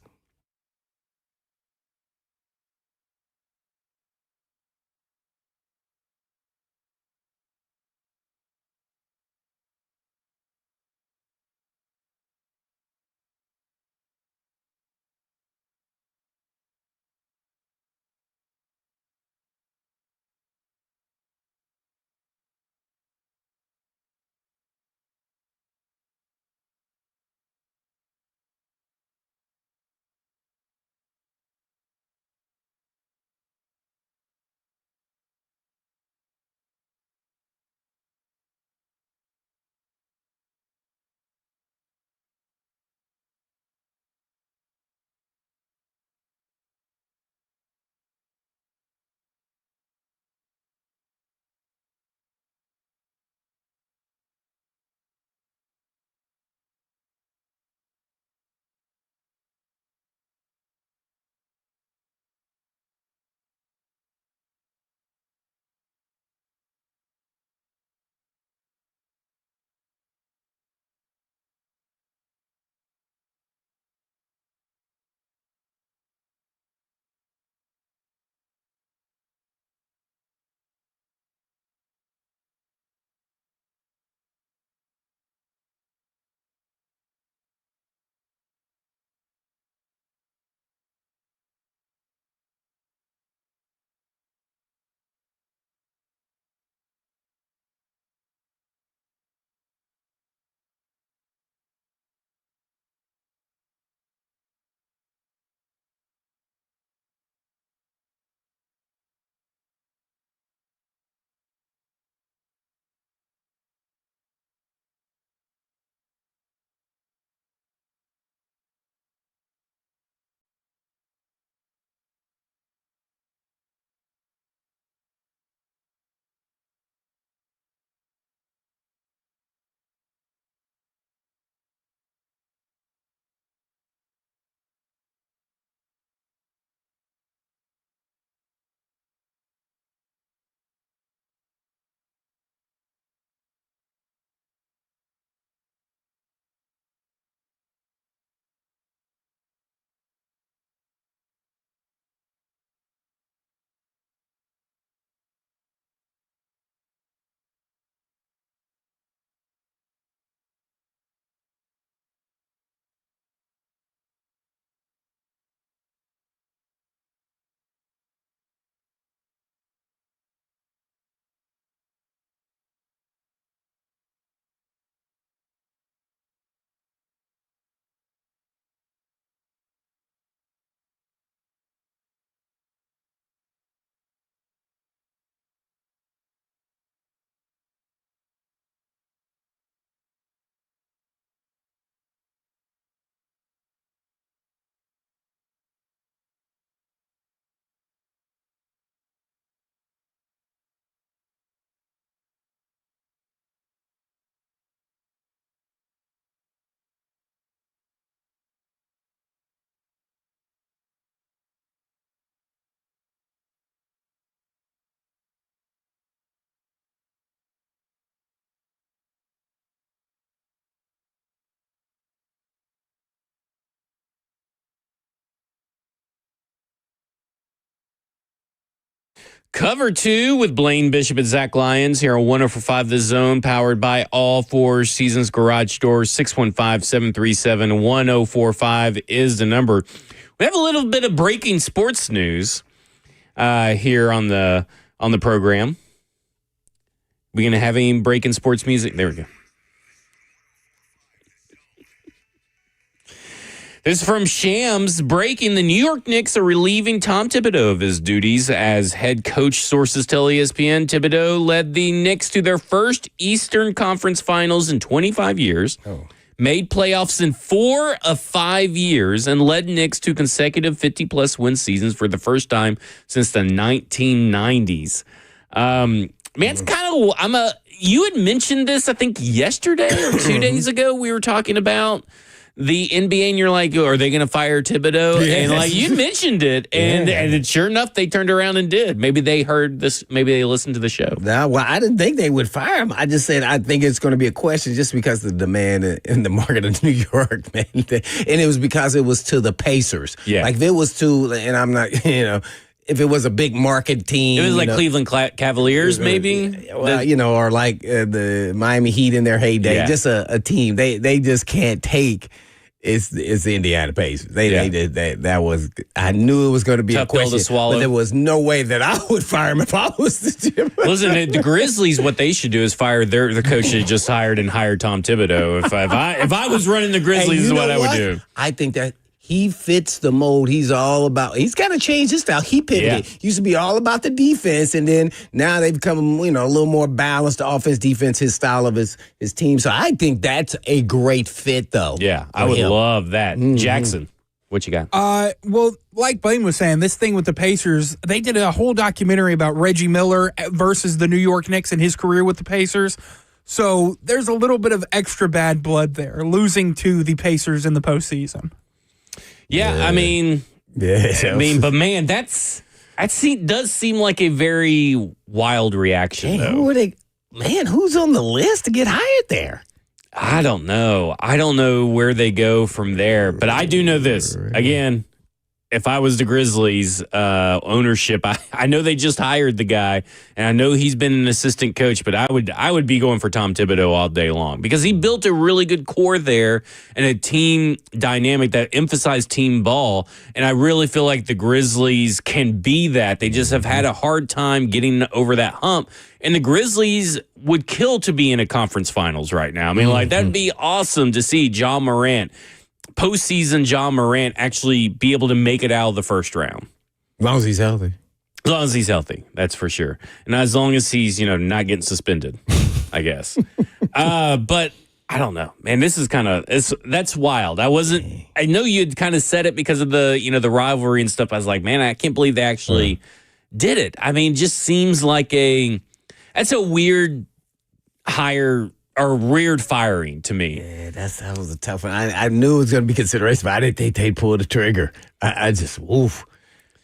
Cover 2 with Blaine Bishop and Zach Lyons here on 104.5 The Zone, powered by all 4 Seasons Garage Doors. 615-737-1045 is the number. We have a little bit of breaking sports news here on the program. We going to have any break in sports music? There we go. This is from Shams. Breaking, the New York Knicks are relieving Tom Thibodeau of his duties as head coach, sources tell ESPN. Thibodeau led the Knicks to their first Eastern Conference Finals in 25 years, made playoffs in 4 of 5 years, and led Knicks to consecutive 50-plus win seasons for the first time since the 1990s. Man, it's kind of, you had mentioned this, I think, yesterday or 2 days ago. We were talking about the NBA, and you're like, are they going to fire Thibodeau? Yes. And like you mentioned it, and sure enough, they turned around and did. Maybe they heard this. Maybe they listened to the show. No, well, I didn't think they would fire him. I just said I think it's going to be a question just because of the demand in the market of New York, man. And it was because it was to the Pacers. Yeah. Like if it was to, and I'm not, if it was a big market team. It was like Cleveland Cavaliers, maybe. Well, or like the Miami Heat in their heyday. Yeah. Just a team. They just can't take. It's the Indiana Pacers. They did that was. I knew it was going to be Tough a question, pill to swallow. but there was no way that I would fire him if I was the GM. Listen, the Grizzlies, what they should do is fire the coach they just hired and hire Tom Thibodeau. If I was running the Grizzlies, is what I would do. I think that he fits the mold. He's got to change his style. He pivoted. Yeah. Used to be all about the defense, and then now they've become, a little more balanced offense, defense, his style of his team. So I think that's a great fit, though. Yeah, I would love that. Mm-hmm. Jackson, what you got? Well, like Blaine was saying, this thing with the Pacers, they did a whole documentary about Reggie Miller versus the New York Knicks and his career with the Pacers. So there's a little bit of extra bad blood there, losing to the Pacers in the postseason. Yeah, I mean, but man, that does seem like a very wild reaction. Though. Who's on the list to get hired there? I don't know. I don't know where they go from there, but I do know this. Again, if I was the Grizzlies ownership, I know they just hired the guy, and I know he's been an assistant coach, but I would be going for Tom Thibodeau all day long because he built a really good core there and a team dynamic that emphasized team ball, and I really feel like the Grizzlies can be that. They just have had a hard time getting over that hump, and the Grizzlies would kill to be in a conference finals right now. I mean, like that'd be awesome to see Ja Morant. Postseason Ja Morant actually be able to make it out of the first round. As long as he's healthy. As long as he's healthy, that's for sure. And as long as he's, not getting suspended, I guess. But I don't know, man, this is that's wild. I know you'd kind of said it because of the, the rivalry and stuff. I was like, man, I can't believe they actually did it. I mean, just seems like that's a weird hire or weird firing to me. Yeah, that was a tough one. I knew it was going to be consideration, but I didn't think they'd pull the trigger. I just, oof.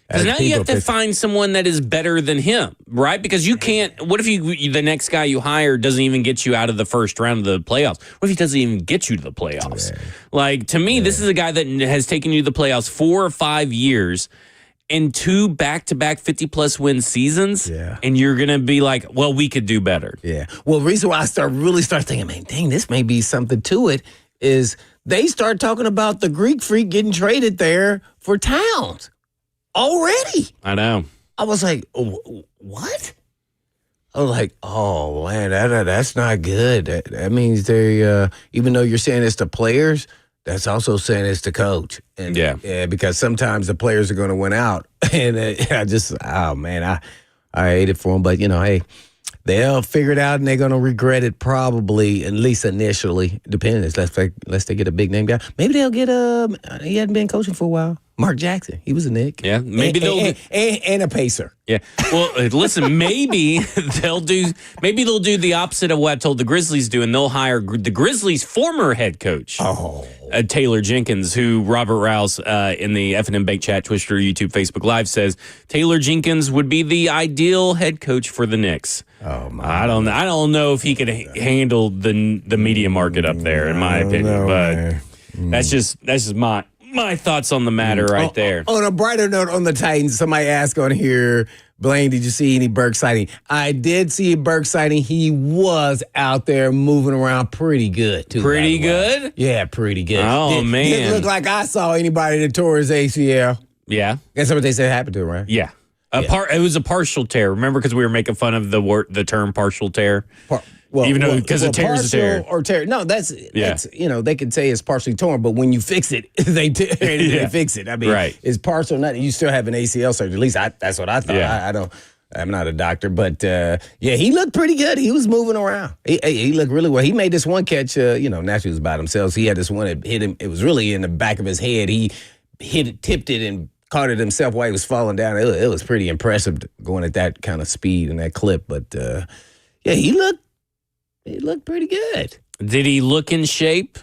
Because now you have to find someone that is better than him, right? Because you can't, what if the next guy you hire doesn't even get you out of the first round of the playoffs? What if he doesn't even get you to the playoffs? Yeah. Like, to me, this is a guy that has taken you to the playoffs 4 or 5 years in 2 back-to-back 50-plus win seasons, and you're going to be like, well, we could do better. Yeah. Well, the reason why I really start thinking, man, dang, this may be something to it, is they start talking about the Greek Freak getting traded there for Towns already. I know. I was like, what? I was like, oh, man, that's not good. That means they, even though you're saying it's the players, that's also saying it's the coach. And, because sometimes the players are going to win out. And I hate it for them. But, hey, they'll figure it out and they're going to regret it probably, at least initially. Depends. Unless they get a big name guy. Maybe they'll get he hadn't been coaching for a while. Mark Jackson. He was a Knick. Yeah. Maybe and a Pacer. Yeah. Well, listen, maybe they'll do the opposite of what I told the Grizzlies do, and they'll hire the Grizzlies' former head coach, Taylor Jenkins, who Robert Rouse in the F&M Bank Chat, Twitter, YouTube, Facebook Live says Taylor Jenkins would be the ideal head coach for the Knicks. Oh my! I don't know if he could handle the media market up there, in my opinion, but that's just my thoughts on the matter right there. On a brighter note on the Titans, somebody asked on here, Blaine, did you see any Burke sighting? I did see a Burke sighting. He was out there moving around pretty good, too. Pretty good? Yeah, pretty good. Oh, man. Didn't look like I saw anybody that tore his ACL. Yeah. That's what they said happened to him, right? Yeah. It was a partial tear. Remember, because we were making fun of the term partial tear. Even though because a tear is a tear or tear. No, that's they could say it's partially torn, but when you fix it, they fix it. I mean, it's partial. Not you still have an ACL surgery. At least that's what I thought. Yeah. I'm not a doctor, but he looked pretty good. He was moving around. He looked really well. He made this one catch. Naturally it was by himself. So he had this one that hit him. It was really in the back of his head. He tipped it and caught it himself while he was falling down. It was pretty impressive going at that kind of speed and that clip. But he looked pretty good. Did he look in shape?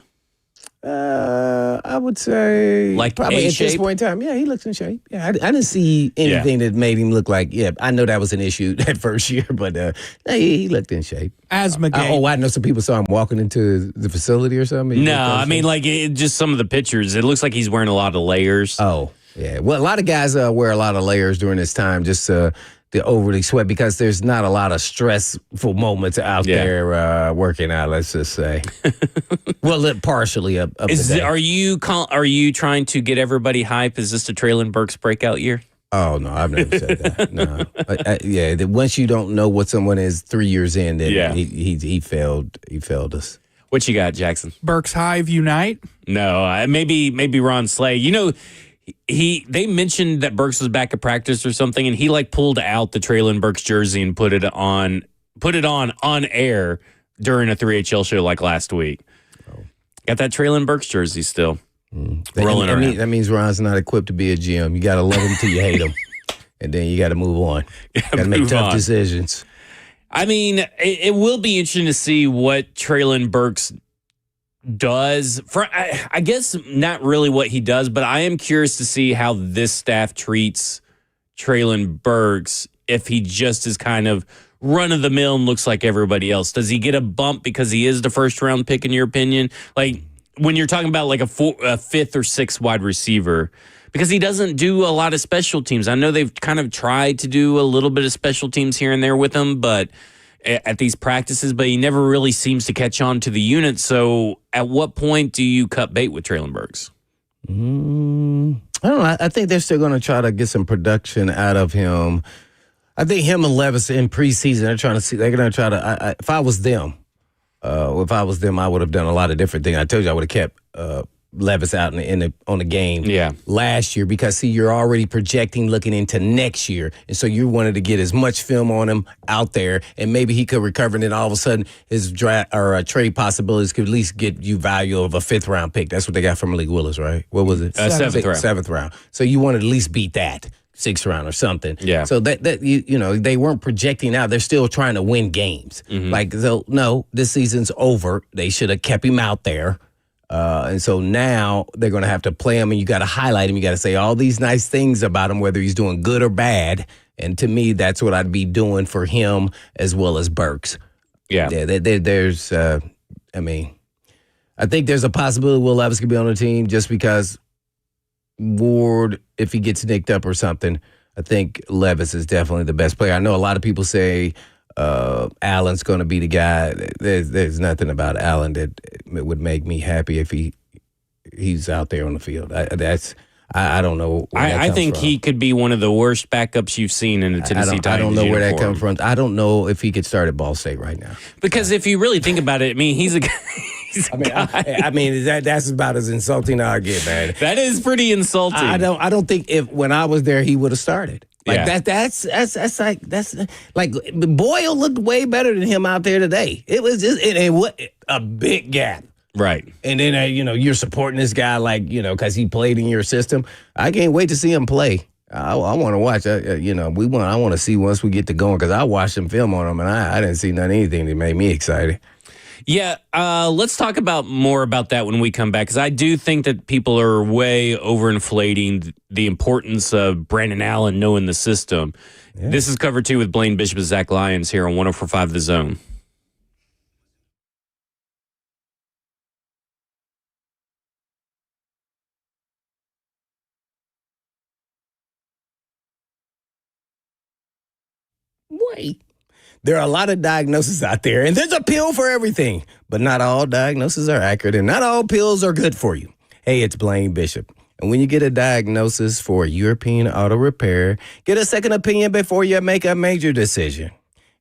I would say like probably at this point in time. Yeah, he looks in shape. Yeah, I didn't see anything that made him look like. Yeah, I know that was an issue that first year, but he looked in shape. Asthma game. I know some people saw him walking into the facility or something. No, I mean just some of the pictures. It looks like he's wearing a lot of layers. Oh, yeah. Well, a lot of guys wear a lot of layers during this time, just to overly sweat because there's not a lot of stressful moments out there working out. Let's just say, well, partially up. Are you trying to get everybody hype? Is this the Traylon Burks breakout year? Oh no, I've never said that. No, once you don't know what someone is 3 years in, then he failed us. What you got, Jackson? Burks Hive unite? No, maybe Ron Slay. They mentioned that Burks was back at practice or something, and he pulled out the Traylon Burks jersey and put it on air during a 3HL show last week. Oh. Got that Traylon Burks jersey still rolling around. That means Ron's not equipped to be a GM. You got to love him till you hate him, and then you got to move on. Got to make tough decisions. I mean, it will be interesting to see what Traylon Burks does. I guess not really what he does, but I am curious to see how this staff treats Traylon Burks if he just is kind of run-of-the-mill and looks like everybody else. Does he get a bump because he is the first-round pick, in your opinion? When you're talking about a fifth or sixth wide receiver, because he doesn't do a lot of special teams. I know they've kind of tried to do a little bit of special teams here and there with him, but at these practices, but he never really seems to catch on to the unit. So at what point do you cut bait with Traylon Burks? I don't know. I think they're still going to try to get some production out of him. I think him and Levis in preseason, they're going to try to, if I was them, I would have done a lot of different things. I told you I would have kept Levis out on the game last year because, you're already projecting looking into next year. And so you wanted to get as much film on him out there, and maybe he could recover, and then all of a sudden his draft or trade possibilities could at least get you value of a 5th-round pick. That's what they got from Malik Willis, right? What was it? 7th round. 7th round. So you wanted to at least beat that. 6th round or something. Yeah. So that they weren't projecting out. They're still trying to win games. Mm-hmm. No, this season's over. They should have kept him out there. And so now they're going to have to play him, and you got to highlight him. You got to say all these nice things about him, whether he's doing good or bad. And to me, that's what I'd be doing for him as well as Burks. Yeah. There's, I think there's a possibility Will Levis could be on the team just because Ward, if he gets nicked up or something, I think Levis is definitely the best player. I know a lot of people say Allen's going to be the guy. There's nothing about Allen that would make me happy if he's out there on the field. I don't know. I think he could be one of the worst backups you've seen in the Tennessee Titans. I don't know where that comes from. I don't know if he could start at Ball State right now. Because if you really think about it, he's a guy. That's about as insulting as I get, man. That is pretty insulting. I don't think when I was there he would have started. That's like Boyle looked way better than him out there today. It was just a big gap. Right. And then you're supporting this guy because he played in your system. I can't wait to see him play. I want to watch. I want to see once we get to going because I watched some film on him and I didn't see anything that made me excited. Yeah, let's talk more about that when we come back, because I do think that people are way overinflating the importance of Brandon Allen knowing the system. Yeah. This is Cover 2 with Blaine Bishop and Zach Lyons here on 104.5 The Zone. Wait. There are a lot of diagnoses out there, and there's a pill for everything. But not all diagnoses are accurate, and not all pills are good for you. Hey, it's Blaine Bishop. And when you get a diagnosis for European auto repair, get a second opinion before you make a major decision.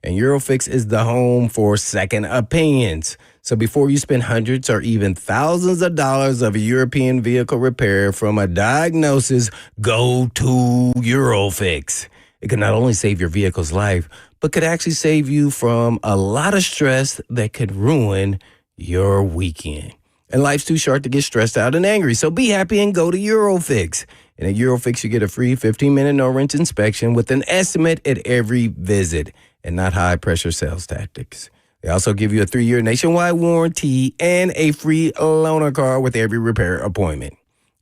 And Eurofix is the home for second opinions. So before you spend hundreds or even thousands of dollars of European vehicle repair from a diagnosis, go to Eurofix. It can not only save your vehicle's life, but could actually save you from a lot of stress that could ruin your weekend. And life's too short to get stressed out and angry, so be happy and go to Eurofix. And at Eurofix, you get a free 15-minute no-rinse inspection with an estimate at every visit and not high-pressure sales tactics. They also give you a 3-year nationwide warranty and a free loaner car with every repair appointment.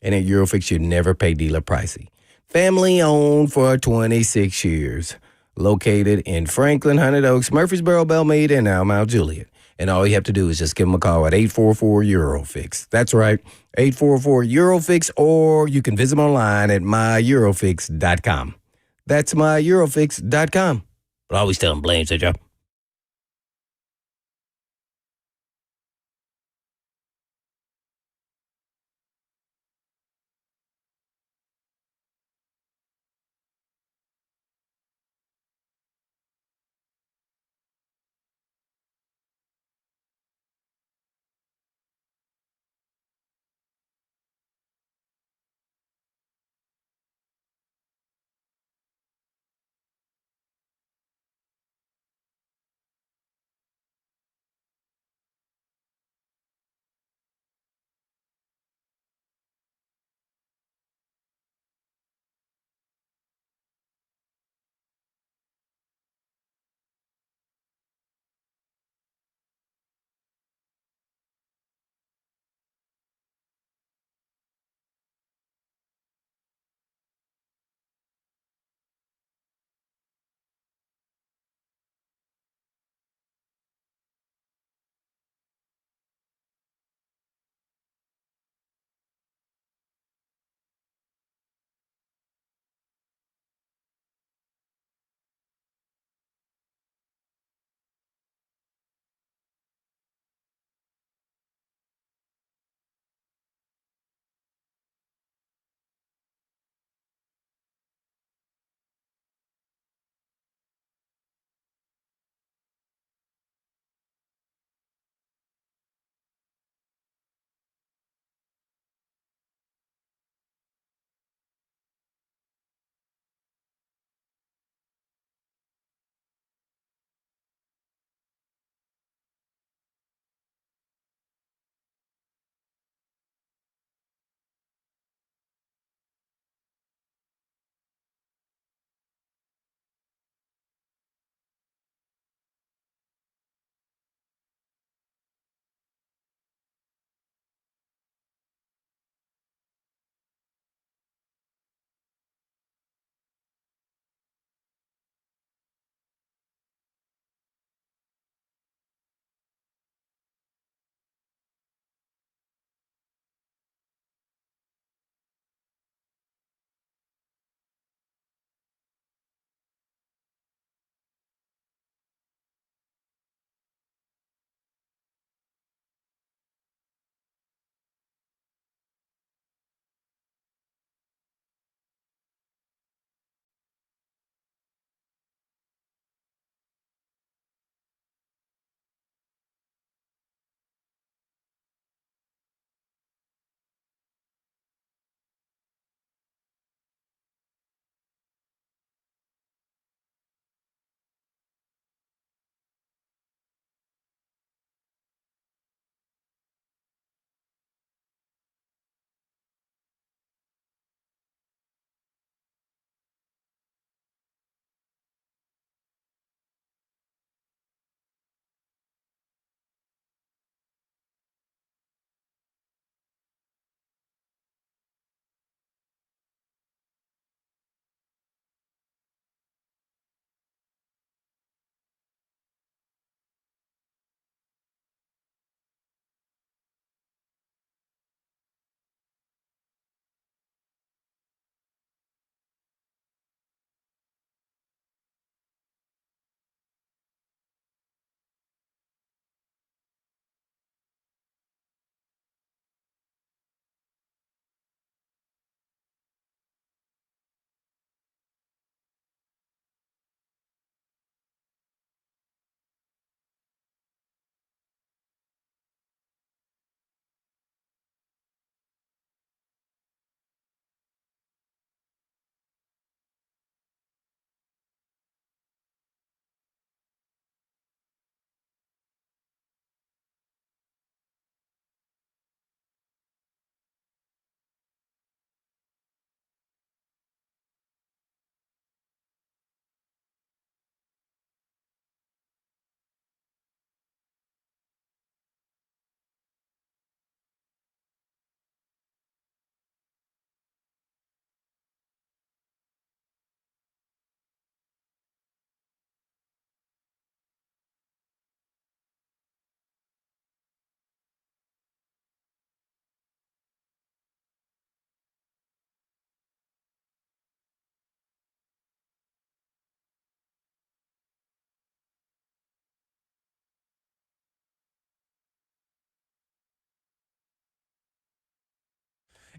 And at Eurofix, you never pay dealer pricing. Family owned for 26 years. Located in Franklin, Hunted Oaks, Murfreesboro, Belmead, and now Mount Juliet. And all you have to do is just give them a call at 844-EUROFIX. That's right, 844-EUROFIX, or you can visit them online at myEurofix.com. That's myEurofix.com. But always tell them Blaine said, y'all.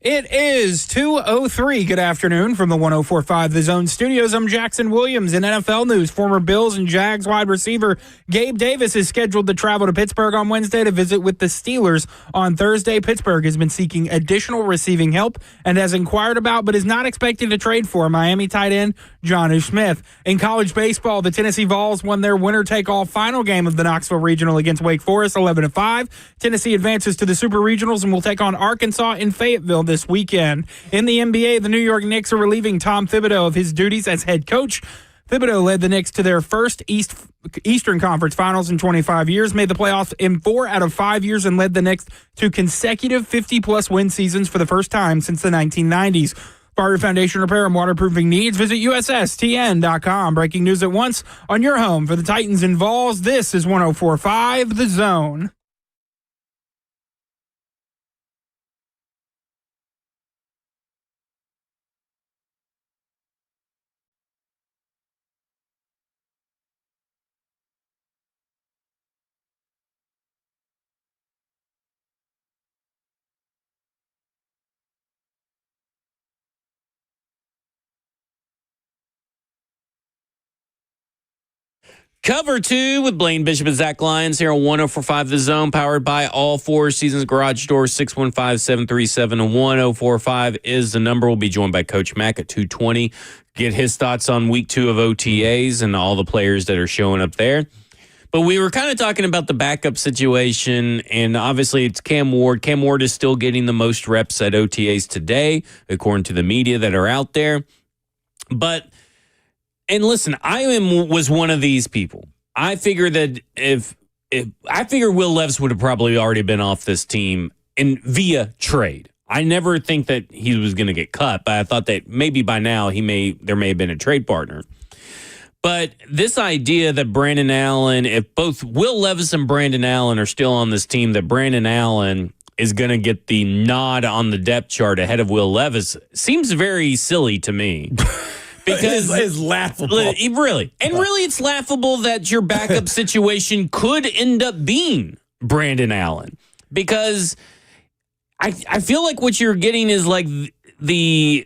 It is 2:03. Good afternoon from the 104.5 The Zone Studios. I'm Jackson Williams. In NFL news, former Bills and Jags wide receiver Gabe Davis is scheduled to travel to Pittsburgh on Wednesday to visit with the Steelers on Thursday. Pittsburgh has been seeking additional receiving help and has inquired about but is not expected to trade for Miami tight end Jonnu Smith. In college baseball, the Tennessee Vols won their winner-take-all final game of the Knoxville Regional against Wake Forest, 11-5. Tennessee advances to the Super Regionals and will take on Arkansas in Fayetteville this weekend. In the NBA, the New York Knicks are relieving Tom Thibodeau of his duties as head coach. Thibodeau led the Knicks to their first Eastern Conference Finals in 25 years, made the playoffs in 4 out of 5 years, and led the Knicks to consecutive 50-plus win seasons for the first time since the 1990s. For your foundation repair and waterproofing needs, visit USSTN.com. Breaking news at once on your home for the Titans and Vols. This is 104.5 The Zone. Cover 2 with Blaine Bishop and Zach Lyons here on 104.5 The Zone, powered by All Four Seasons Garage Door. 615-737-1045 is the number. We'll be joined by Coach Mack at 2:20. Get his thoughts on week 2 of OTAs and all the players that are showing up there. But we were kind of talking about the backup situation, and obviously it's Cam Ward. Cam Ward is still getting the most reps at OTAs today, according to the media that are out there. And listen, was one of these people. I figure that if Will Levis would have probably already been off this team via trade. I never think that he was going to get cut, but I thought that maybe by now there may have been a trade partner. But this idea that Brandon Allen, if both Will Levis and Brandon Allen are still on this team, that Brandon Allen is going to get the nod on the depth chart ahead of Will Levis seems very silly to me. Because it's laughable. Really. And really, it's laughable that your backup situation could end up being Brandon Allen. Because I feel like what you're getting is like you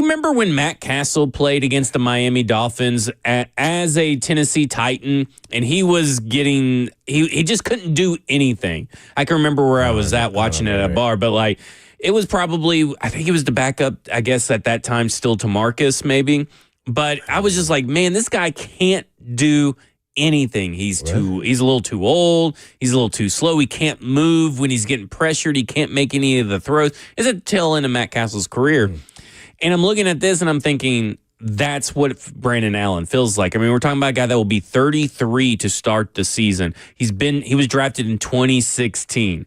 remember when Matt Castle played against the Miami Dolphins as a Tennessee Titan, and he was getting he just couldn't do anything. I can remember where I was at watching it at a bar, but like it was probably, I think he was the backup, I guess at that time still to Marcus maybe. But I was just like, man, this guy can't do anything. He's a little too old. He's a little too slow. He can't move when he's getting pressured. He can't make any of the throws. It's a tail end of Matt Castle's career. And I'm looking at this and I'm thinking, that's what Brandon Allen feels like. I mean, we're talking about a guy that will be 33 to start the season. He was drafted in 2016.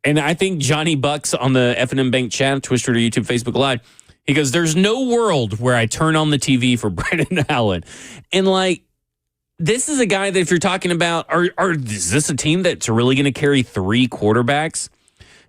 And I think Johnny Bucks on the F&M Bank chat, Twitter, YouTube, Facebook Live, he goes, there's no world where I turn on the TV for Brandon Allen. And like, this is a guy that if you're talking about, is this a team that's really going to carry 3 quarterbacks?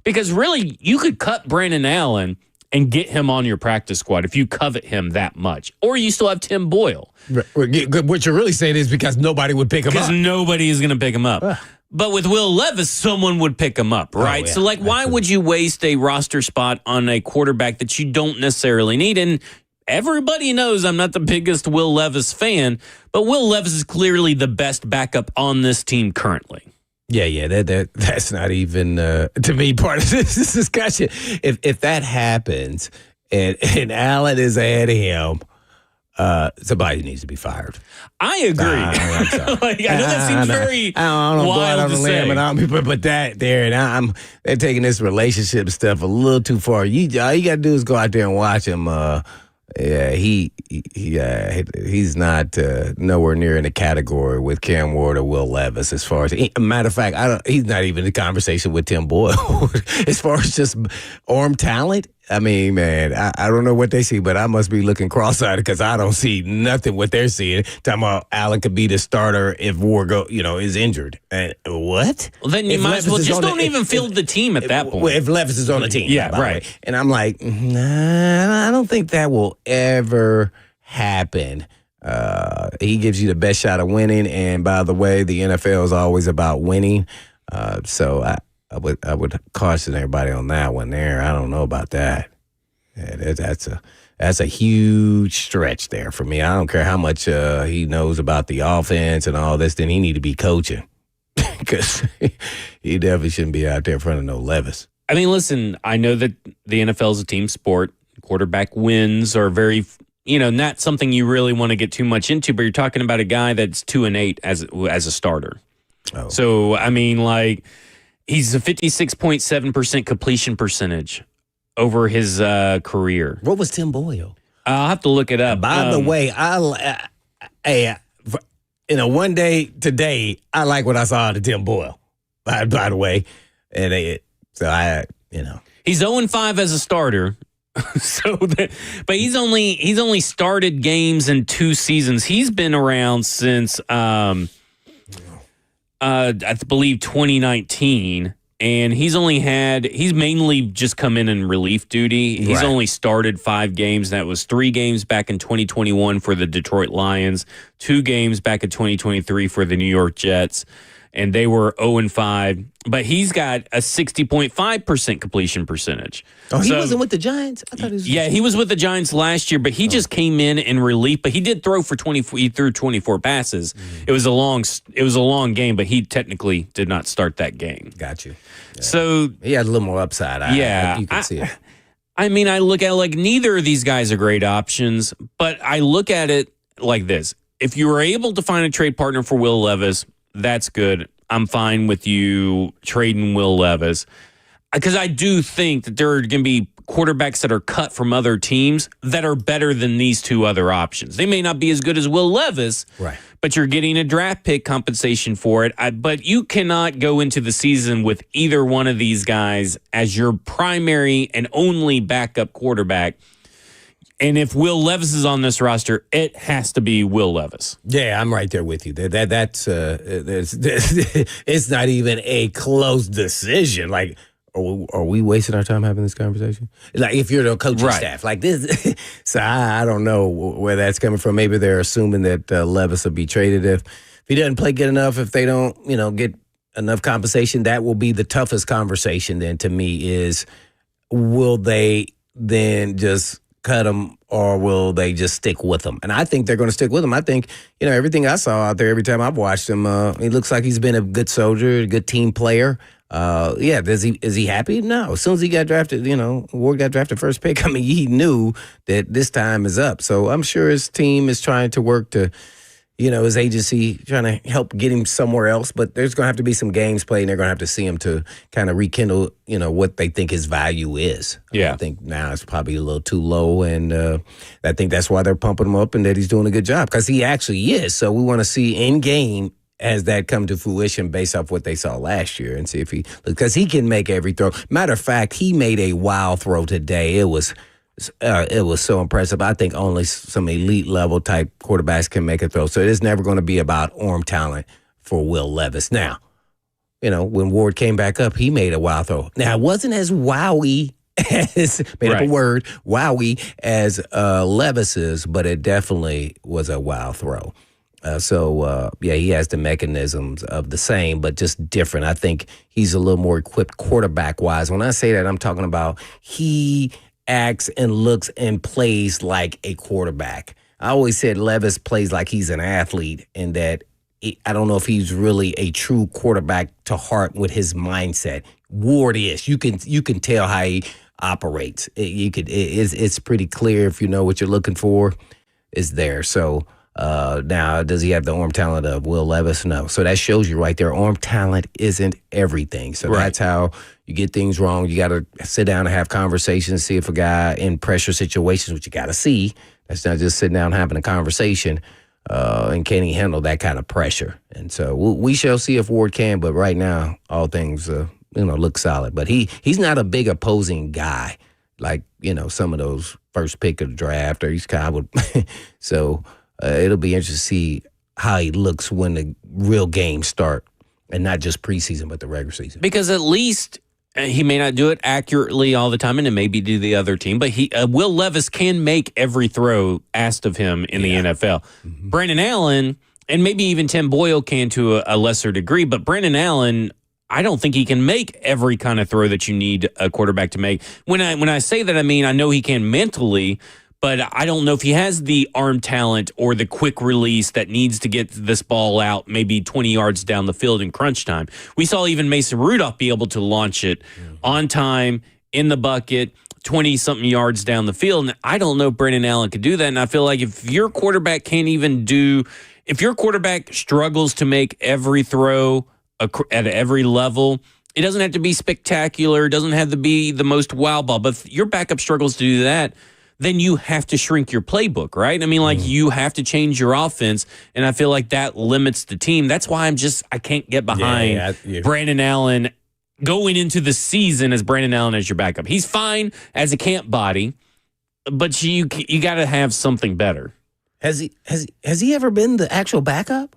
Because really, you could cut Brandon Allen and get him on your practice squad if you covet him that much. Or you still have Tim Boyle. What you're really saying is because nobody would pick him up. Because nobody is going to pick him up. But with Will Levis, someone would pick him up, right? So, like, why would you waste a roster spot on a quarterback that you don't necessarily need? And everybody knows I'm not the biggest Will Levis fan, but Will Levis is clearly the best backup on this team currently. Yeah, that's not even, to me, part of this discussion. If that happens and Allen is ahead of him, somebody needs to be fired. I agree. I know that seems very wild to say. But that there, and they're taking this relationship stuff a little too far. All you got to do is go out there and watch him. He's not nowhere near in the category with Cam Ward or Will Levis. As far as matter of fact, he's not even in the conversation with Tim Boyle. As far as just arm talent, I mean, man, I don't know what they see, but I must be looking cross-eyed because I don't see nothing what they're seeing. Talking about Allen could be the starter if Ward is injured. And what? Well, then you might as well just don't even field the team at that point. If Levis is on the team. Yeah, right. And I'm like, nah, I don't think that will ever happen. He gives you the best shot of winning. And by the way, the NFL is always about winning. So I would caution everybody on that one there. I don't know about that. Yeah, that's a huge stretch there for me. I don't care how much he knows about the offense and all this. Then he need to be coaching because he definitely shouldn't be out there in front of no Levis. I mean, listen, I know that the NFL is a team sport. Quarterback wins are very, not something you really want to get too much into, but you're talking about a guy that's 2-8 as a starter. Oh. So, I mean, like, he's a 56.7% completion percentage over his career. What was Tim Boyle? I'll have to look it up. By the way, one day today, I like what I saw out of Tim Boyle. By the way, and he's 0-5 as a starter. But he's only started games in 2 seasons. He's been around since I believe 2019. And he's mainly just come in relief duty. He's only started 5 games. That was 3 games back in 2021 for the Detroit Lions, 2 games back in 2023 for the New York Jets, and they were 0-5. But he's got a 60.5% completion percentage. Oh, he wasn't with the Giants? I thought he was. Yeah, he was with the Giants last year, but he just came in relief. But he did throw for 24. He threw 24 passes. It was a long game, but he technically did not start that game. Got you. Yeah. So he had a little more upside. You can see it. I mean, I look at it like neither of these guys are great options, but I look at it like this. If you were able to find a trade partner for Will Levis, that's good. I'm fine with you trading Will Levis. Because I do think that there are going to be quarterbacks that are cut from other teams that are better than these 2 other options. They may not be as good as Will Levis, right? But you're getting a draft pick compensation for it. But you cannot go into the season with either one of these guys as your primary and only backup quarterback. And if Will Levis is on this roster, it has to be Will Levis. Yeah, I'm right there with you. That's it's not even a close decision. Like, are we wasting our time having this conversation? Like, if you're the coaching staff, like this. So I don't know where that's coming from. Maybe they're assuming that Levis will be traded if he doesn't play good enough. If they don't, get enough compensation, that will be the toughest conversation. Then to me is, will they then just cut him, or will they just stick with him? And I think they're going to stick with him. I think, everything I saw out there, every time I've watched him, he looks like he's been a good soldier, a good team player. Is he happy? No. As soon as he got drafted, Ward got drafted first pick, I mean, he knew that this time is up. So I'm sure his team is trying to work to, his agency trying to help get him somewhere else. But there's going to have to be some games played, and they're going to have to see him to kind of rekindle, what they think his value is. Yeah. I think now it's probably a little too low, and I think that's why they're pumping him up and that he's doing a good job, because he actually is. So we want to see in game as that come to fruition based off what they saw last year, and see if because he can make every throw. Matter of fact, he made a wild throw today. It was so impressive. I think only some elite level type quarterbacks can make a throw. So it's never going to be about arm talent for Will Levis. Now, when Ward came back up, he made a wild throw. Now, it wasn't as wowie as, made up a word, wowie as Levis's, but it definitely was a wild throw. He has the mechanisms of the same, but just different. I think he's a little more equipped quarterback-wise. When I say that, I'm talking about he acts and looks and plays like a quarterback. I always said Levis plays like he's an athlete, and that I don't know if he's really a true quarterback to heart with his mindset. Ward is. You can tell how he operates. It's pretty clear if you know what you're looking for. Is there. So now, does he have the arm talent of Will Levis? No. So that shows you right there, arm talent isn't everything. So that's how you get things wrong. You got to sit down and have conversations, see if a guy in pressure situations, which you got to see. That's not just sitting down and having a conversation. And can he handle that kind of pressure? And so we shall see if Ward can. But right now, all things look solid. But he's not a big opposing guy like some of those first pick of the draft, or he's kind of so. It'll be interesting to see how he looks when the real games start, and not just preseason, but the regular season. Because at least he may not do it accurately all the time, and it may be to the other team, but Will Levis can make every throw asked of him in the NFL. Mm-hmm. Brandon Allen, and maybe even Tim Boyle can to a lesser degree, but Brandon Allen, I don't think he can make every kind of throw that you need a quarterback to make. When I say that, I mean I know he can mentally, but I don't know if he has the arm talent or the quick release that needs to get this ball out maybe 20 yards down the field in crunch time. We saw even Mason Rudolph be able to launch it on time, in the bucket, 20-something yards down the field. And I don't know if Brandon Allen could do that. And I feel like if your quarterback if your quarterback struggles to make every throw at every level, it doesn't have to be spectacular. It doesn't have to be the most wow ball. But if your backup struggles to do that, then you have to shrink your playbook, right? I mean, like you have to change your offense, and I feel like that limits the team. That's why I can't get behind Brandon Allen going into the season as Brandon Allen as your backup. He's fine as a camp body, but you got to have something better. Has he ever been the actual backup?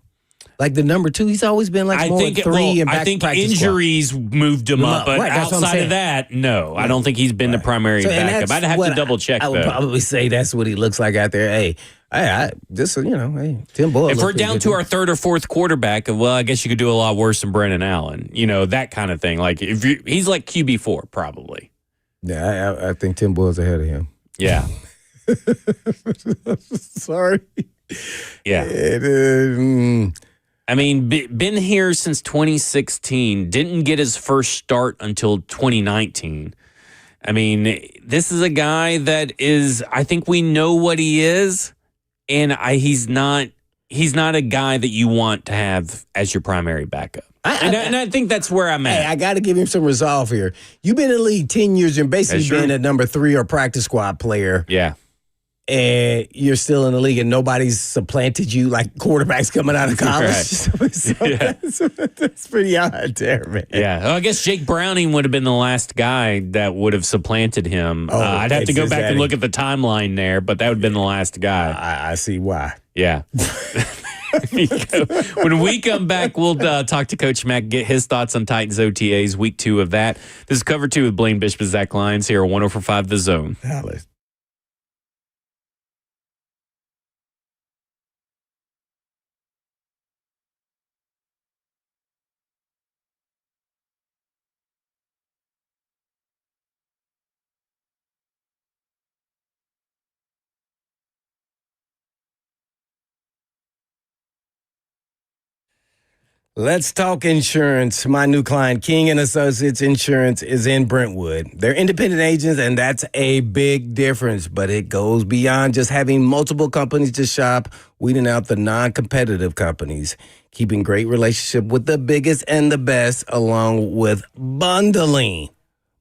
Like the number 2, he's always been like more three and back. I think practice injuries moved him up, but right, outside of that, no, I don't think he's been the primary backup. I'd have to double check. I would probably say that's what he looks like out there. Hey, Tim Boyle. If we're down to our third or fourth quarterback, well, I guess you could do a lot worse than Brandon Allen. That kind of thing. Like he's like QB4 probably. Yeah, I think Tim Boyle's ahead of him. Yeah. Sorry. Yeah. I mean, been here since 2016. Didn't get his first start until 2019. I mean, this is a guy that I think we know what he is, and he's not a guy that you want to have as your primary backup. And I think that's where I'm at. Hey, I got to give him some resolve here. You've been in the league 10 years and basically been a number 3 or practice squad player. Yeah. And you're still in the league and nobody's supplanted you like quarterbacks coming out of college. Right. That's pretty odd there, man. Yeah. Well, I guess Jake Browning would have been the last guy that would have supplanted him. I'd have to go back and look at the timeline there, but that would have been the last guy. I see why. Yeah. When we come back, we'll talk to Coach Mack, get his thoughts on Titans OTAs, week 2 of that. This is Cover 2 with Blaine Bishop and Zach Lyons here on 104.5 The Zone. Alice. Let's talk insurance. My new client, King and Associates Insurance, is in Brentwood. They're independent agents, and that's a big difference, but it goes beyond just having multiple companies to shop, weeding out the non-competitive companies, keeping great relationship with the biggest and the best, along with bundling.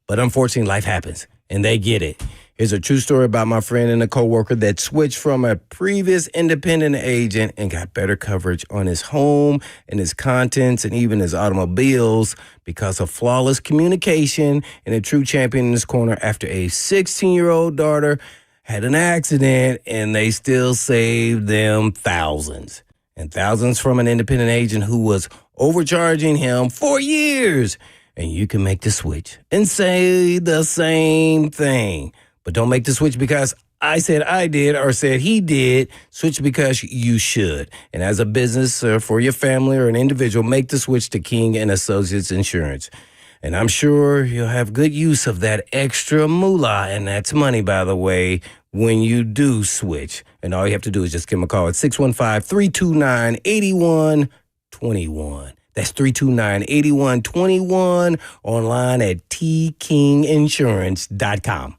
But unfortunately, life happens, and they get it. Here's a true story about my friend and a coworker that switched from a previous independent agent and got better coverage on his home and his contents and even his automobiles because of flawless communication and a true champion in his corner after a 16-year-old daughter had an accident and they still saved them thousands. And thousands from an independent agent who was overcharging him for years. And you can make the switch and say the same thing. But don't make the switch because I said I did or said he did. Switch because you should. And as a business or for your family or an individual, make the switch to King and Associates Insurance. And I'm sure you'll have good use of that extra moolah, and that's money, by the way, when you do switch. And all you have to do is just give them a call at 615-329-8121. That's 329-8121, online at tkinginsurance.com.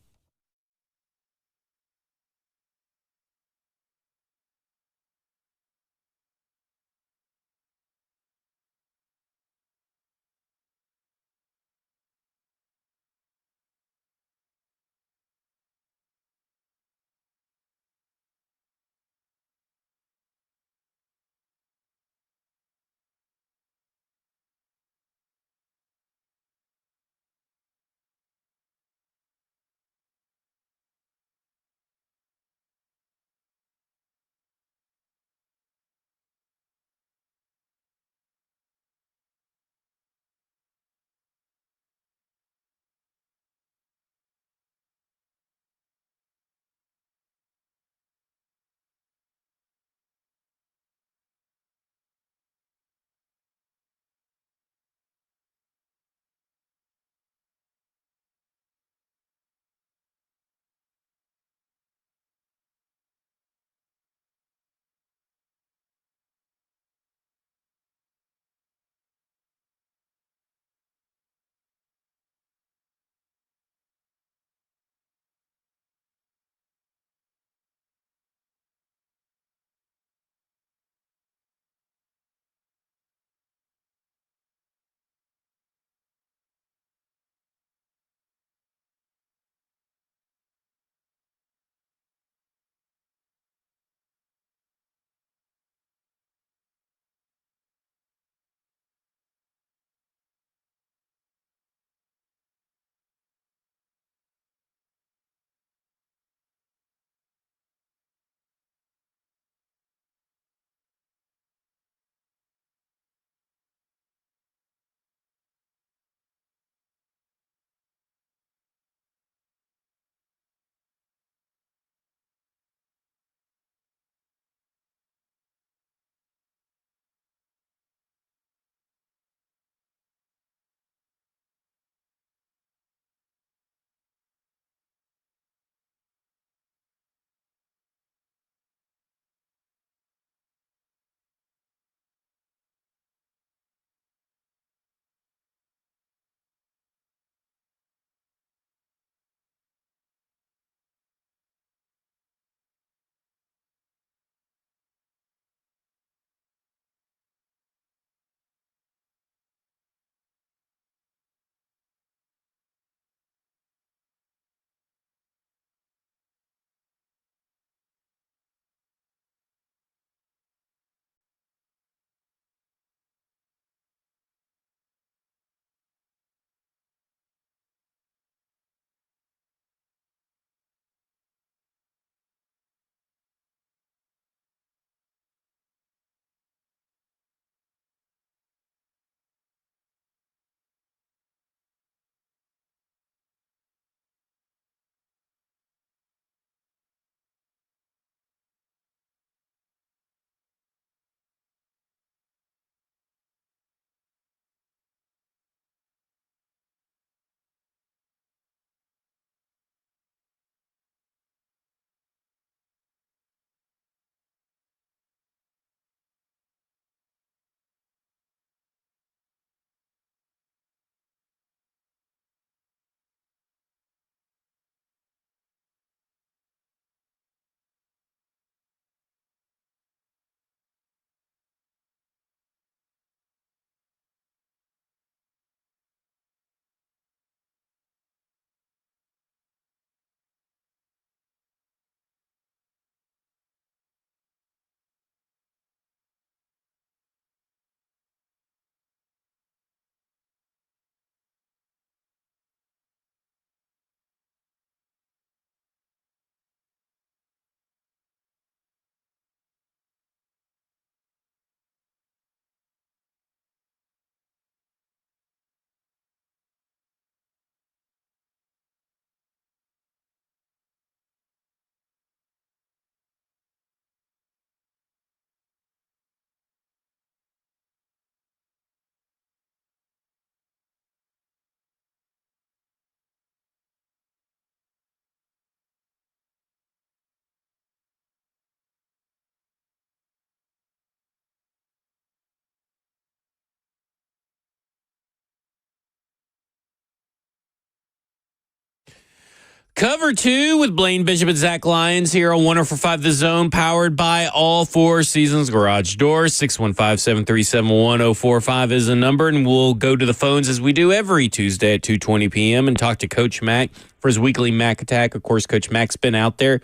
Cover 2 with Blaine Bishop and Zach Lyons here on 104.5 The Zone, powered by All Four Seasons Garage Doors. 615-737-1045 is the number, and we'll go to the phones as we do every Tuesday at 2:20 p.m. and talk to Coach Mack for his weekly Mack Attack. Of course, Coach Mack's been out there.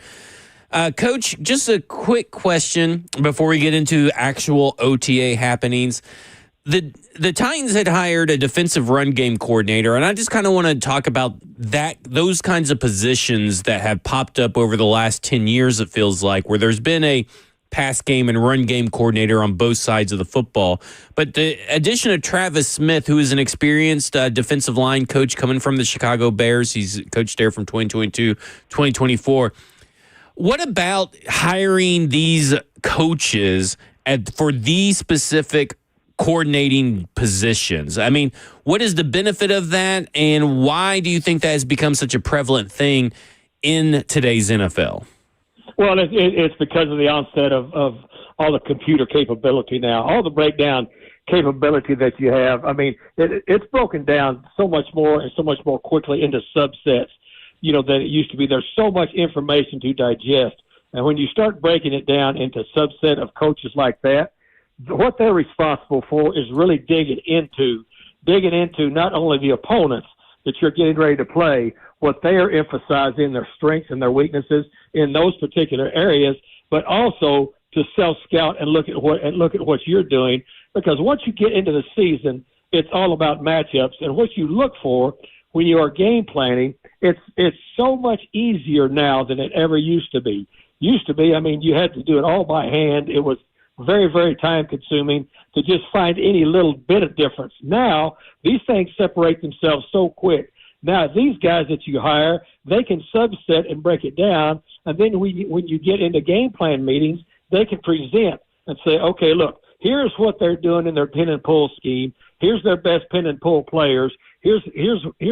Coach, just a quick question before we get into actual OTA happenings. The Titans had hired a defensive run game coordinator, and I just kind of want to talk about those kinds of positions that have popped up over the last 10 years, it feels like, where there's been a pass game and run game coordinator on both sides of the football. But the addition of Travis Smith, who is an experienced defensive line coach coming from the Chicago Bears, he's coached there from 2022, 2024. What about hiring these coaches for these specific coordinating positions? I mean, what is the benefit of that, and why do you think that has become such a prevalent thing in today's NFL? Well, it's because of the onset of all the computer capability now, all the breakdown capability that you have. I mean, it's broken down so much more and so much more quickly into subsets, than it used to be. There's so much information to digest. And when you start breaking it down into subset of coaches like that, what they're responsible for is really digging into not only the opponents that you're getting ready to play, what they are emphasizing, their strengths and their weaknesses in those particular areas, but also to self-scout and look at what you're doing. Because once you get into the season, it's all about matchups, and what you look for when you are game planning, it's so much easier now than it ever used to be. I mean, you had to do it all by hand. It was very, very time-consuming to just find any little bit of difference. Now, these things separate themselves so quick. Now, these guys that you hire, they can subset and break it down, and then when you get into game plan meetings, they can present and say, okay, look, here's what they're doing in their pin and pull scheme. Here's their best pin and pull players. Here's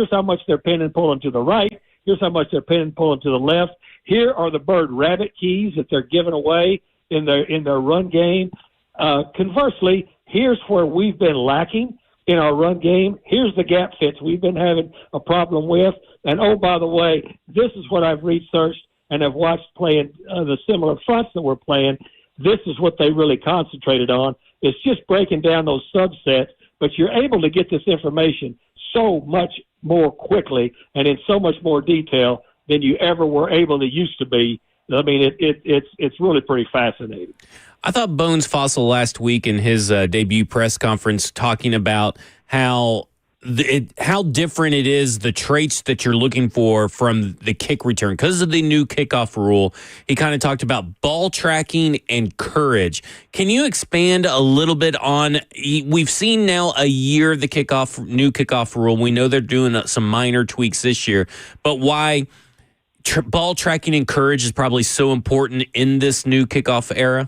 how much they're pin and pulling to the right. Here's how much they're pin and pulling to the left. Here are the bird rabbit keys that they're giving away in their run game. Conversely, here's where we've been lacking in our run game. Here's the gap fits we've been having a problem with. And, oh, by the way, this is what I've researched and have watched playing the similar fronts that we're playing. This is what they really concentrated on. It's just breaking down those subsets, but you're able to get this information so much more quickly and in so much more detail than you ever were able to used to be. I mean, it's really pretty fascinating. I thought Bones Fossil last week in his debut press conference talking about how different it is, the traits that you're looking for from the kick return. Because of the new kickoff rule, he kind of talked about ball tracking and courage. Can you expand a little bit on, we've seen now a year of the new kickoff rule. We know they're doing some minor tweaks this year, but why ball tracking and courage is probably so important in this new kickoff era?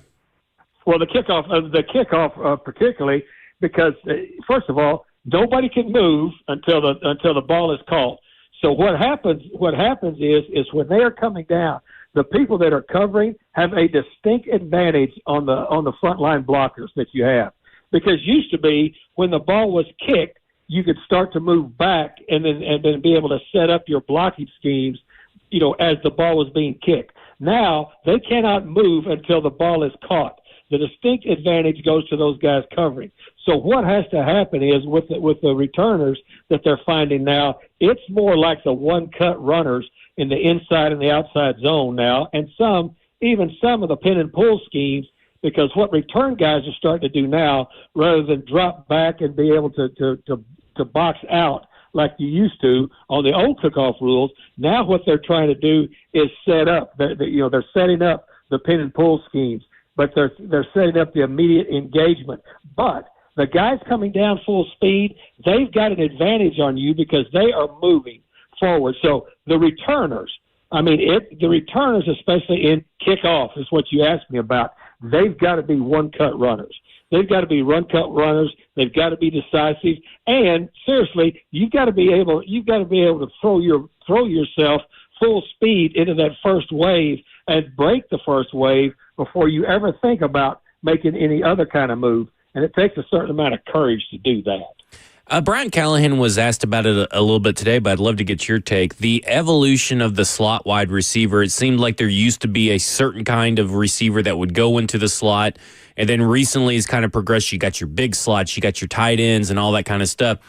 Well, the kickoff particularly because, first of all, nobody can move until the ball is caught. So what happens is when they are coming down, the people that are covering have a distinct advantage on the front line blockers that you have. Because used to be when the ball was kicked, you could start to move back and then be able to set up your blocking schemes, as the ball was being kicked. Now they cannot move until the ball is caught. The distinct advantage goes to those guys covering. So what has to happen is with the returners that they're finding now, it's more like the one-cut runners in the inside and the outside zone now, and even some of the pin and pull schemes, because what return guys are starting to do now, rather than drop back and be able to box out like you used to on the old kickoff rules, now what they're trying to do is set up. They're setting up the pin and pull schemes, but they're setting up the immediate engagement. But the guys coming down full speed, they've got an advantage on you because they are moving forward. So the returners, especially in kickoff, is what you asked me about. They've got to be one-cut runners. They've got to be run-cut runners. They've got to be decisive. And seriously, you've got to be able to throw yourself full speed into that first wave and break the first wave before you ever think about making any other kind of move. And it takes a certain amount of courage to do that. Brian Callahan was asked about it a little bit today, but I'd love to get your take. The evolution of the slot wide receiver, it seemed like there used to be a certain kind of receiver that would go into the slot, and then recently it's kind of progressed. You got your big slots, you got your tight ends, and all that kind of stuff.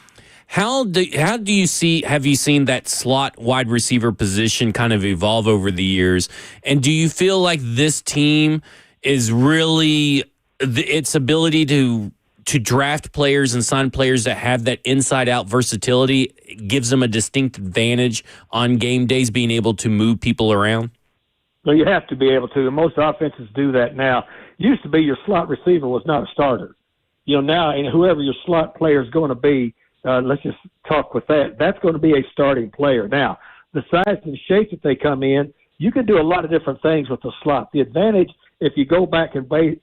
How do you see? Have you seen that slot wide receiver position kind of evolve over the years? And do you feel like this team is really its ability to draft players and sign players that have that inside-out versatility gives them a distinct advantage on game days, being able to move people around? Well, you have to be able to. Most offenses do that now. Used to be your slot receiver was not a starter. Now, and whoever your slot player is going to be, let's just talk with that. That's going to be a starting player. Now, the size and shape that they come in, you can do a lot of different things with the slot. The advantage, if you go back and break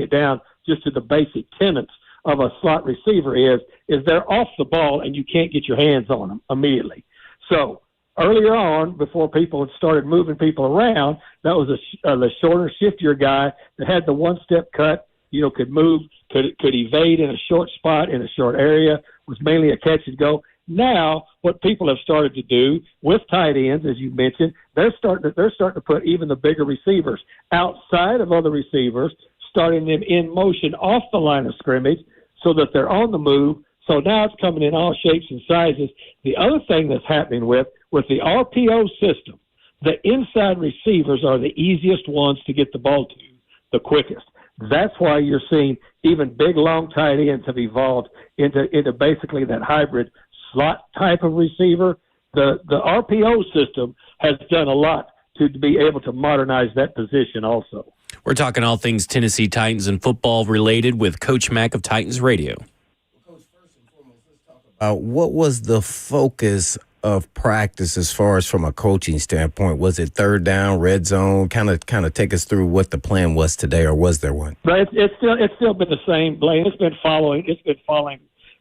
it down just to the basic tenets of a slot receiver is they're off the ball and you can't get your hands on them immediately. So earlier on, before people had started moving people around, that was the shorter, shiftier guy that had the one-step cut, could move, could evade in a short spot, in a short area, was mainly a catch and go. Now, what people have started to do with tight ends, as you mentioned, they're starting to put even the bigger receivers outside of other receivers, starting them in motion off the line of scrimmage so that they're on the move. So now it's coming in all shapes and sizes. The other thing that's happening with the RPO system, the inside receivers are the easiest ones to get the ball to the quickest. That's why you're seeing even big, long tight ends have evolved into basically that hybrid slot type of receiver. The RPO system has done a lot to be able to modernize that position also. We're talking all things Tennessee Titans and football related with Coach Mack of Titans Radio. Coach, first and foremost, let's talk about what was the focus of practice as far as from a coaching standpoint? Was it third down, red zone? Kind of take us through what the plan was today, or was there one? But it's still been the same, Blaine. It's been following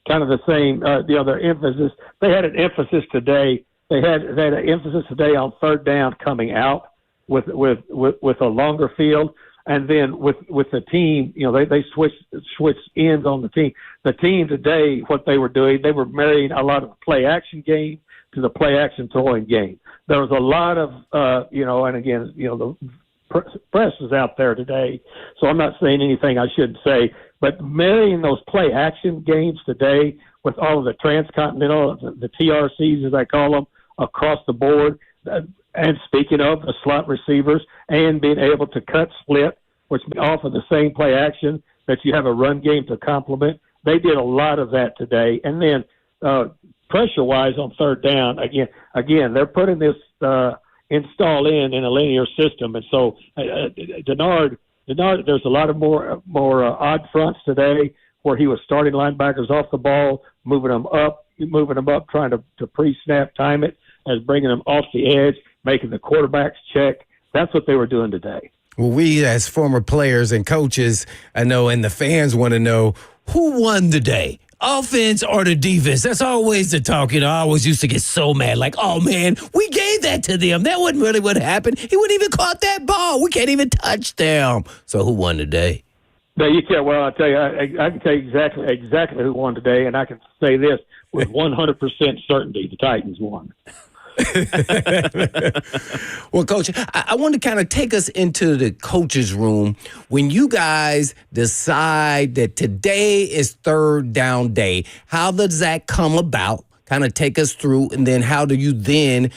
kind of the same. Their emphasis. They had an emphasis today. They had an emphasis today on third down coming out with a longer field. And then with the team, they switched ends on the team. The team today, what they were doing, they were marrying a lot of the play action game to the play action throwing game. There was a lot of, and again, the press is out there today, so I'm not saying anything I shouldn't say, but marrying those play action games today with all of the transcontinental, the TRCs as I call them, across the board, and speaking of the slot receivers and being able to cut split, which off of the same play action that you have a run game to complement, they did a lot of that today. And then pressure-wise on third down, again, they're putting this install in a linear system, and so Denard, there's a lot of more odd fronts today where he was starting linebackers off the ball, moving them up, trying to pre-snap time it, as bringing them off the edge, making the quarterbacks check. That's what they were doing today. Well, we as former players and coaches, I know, and the fans want to know, who won today? Offense or the defense? That's always the talk. I always used to get so mad, like, oh, man, we gave that to them. That wasn't really what happened. He wouldn't even caught that ball. We can't even touch them. So who won today? No, you can't. Well, I'll tell you, I can tell you exactly who won today, and I can say this with 100% certainty: the Titans won. Well, Coach, I want to kind of take us into the coach's room. When you guys decide that today is third down day, how does that come about? Kind of take us through, and then how do you then,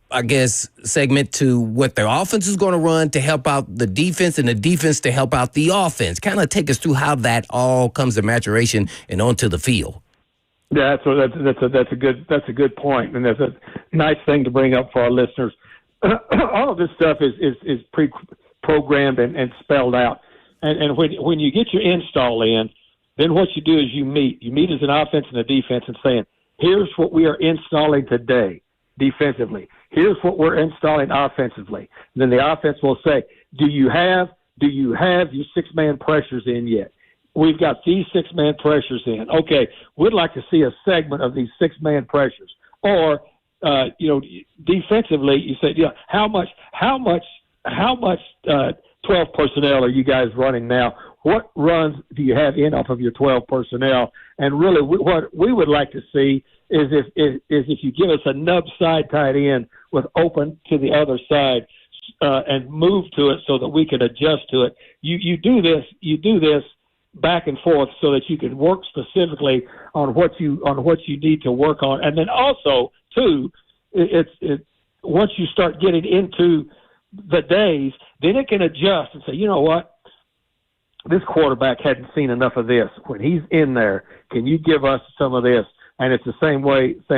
I guess, segment to what the offense is going to run to help out the defense and the defense to help out the offense? Kind of take us through how that all comes to maturation and onto the field. Yeah, that's a good point, and that's a nice thing to bring up for our listeners. All of this stuff is pre-programmed and spelled out, and when you get your install in, then what you do is you meet as an offense and a defense and saying, here's what we are installing today defensively. Here's what we're installing offensively. And then the offense will say, do you have your six-man pressures in yet? We've got these six-man pressures in. Okay, we'd like to see a segment of these six-man pressures. Or, defensively, you say, how much 12 personnel are you guys running now what runs do you have in off of your 12 personnel? And really, what we would like to see is if you give us a nub side tight end with open to the other side and move to it so that we can adjust to it. You do this back and forth so that you can work specifically on what you need to work on, and then also too, once you start getting into the days, then it can adjust and say, you know what, this quarterback hadn't seen enough of this. When he's in there, can you give us some of this? And it's the same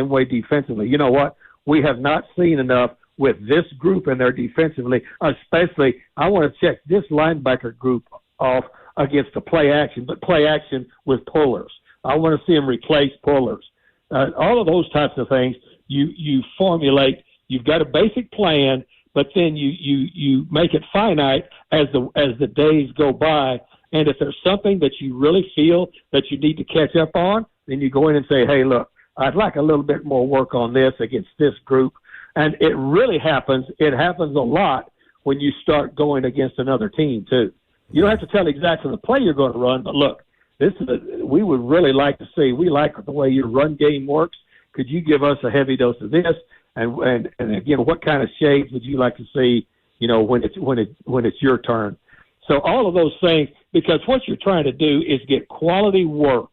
way defensively. You know what, we have not seen enough with this group in there defensively. Especially, I want to check this linebacker group off against the play action, but play action with pullers. I want to see them replace pullers. All of those types of things you formulate. You've got a basic plan, but then you make it finite as the days go by. And if there's something that you really feel that you need to catch up on, then you go in and say, hey, look, I'd like a little bit more work on this against this group. And it really happens. It happens a lot when you start going against another team, too. You don't have to tell exactly the play you're going to run, but look, we would really like to see. We like the way your run game works. Could you give us a heavy dose of this? And again, what kind of shades would you like to see? You know, when it's your turn. So all of those things, because what you're trying to do is get quality work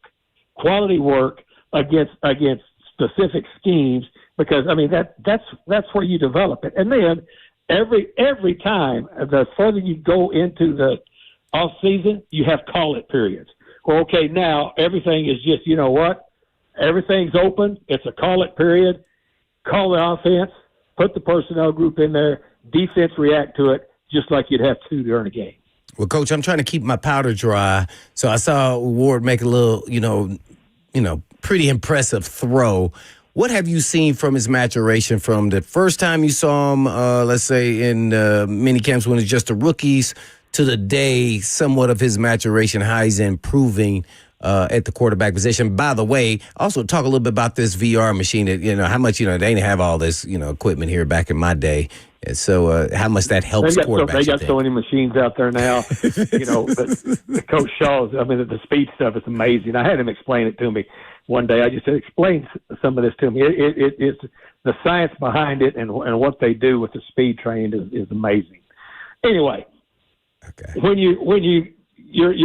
against specific schemes. Because I mean that's where you develop it. And then every time, the further you go into the off season, you have call it periods. Well, okay, now everything is just, you know what? Everything's open. It's a call it period. Call the offense, put the personnel group in there, defense react to it just like you'd have to during a game. Well, Coach, I'm trying to keep my powder dry. So I saw Ward make a little, pretty impressive throw. What have you seen from his maturation from the first time you saw him, let's say, in mini camps when it's just the rookies, to the day, somewhat of his maturation, how he's improving at the quarterback position? By the way, also talk a little bit about this VR machine. That, how much, they didn't have all this, equipment here back in my day. And so how much that helps quarterbacks. They got so many machines out there now. But Coach Shaw's, the speed stuff is amazing. I had him explain it to me one day. I just said, explain some of this to me. It's the science behind it and what they do with the speed train is amazing. Anyway, okay. When you're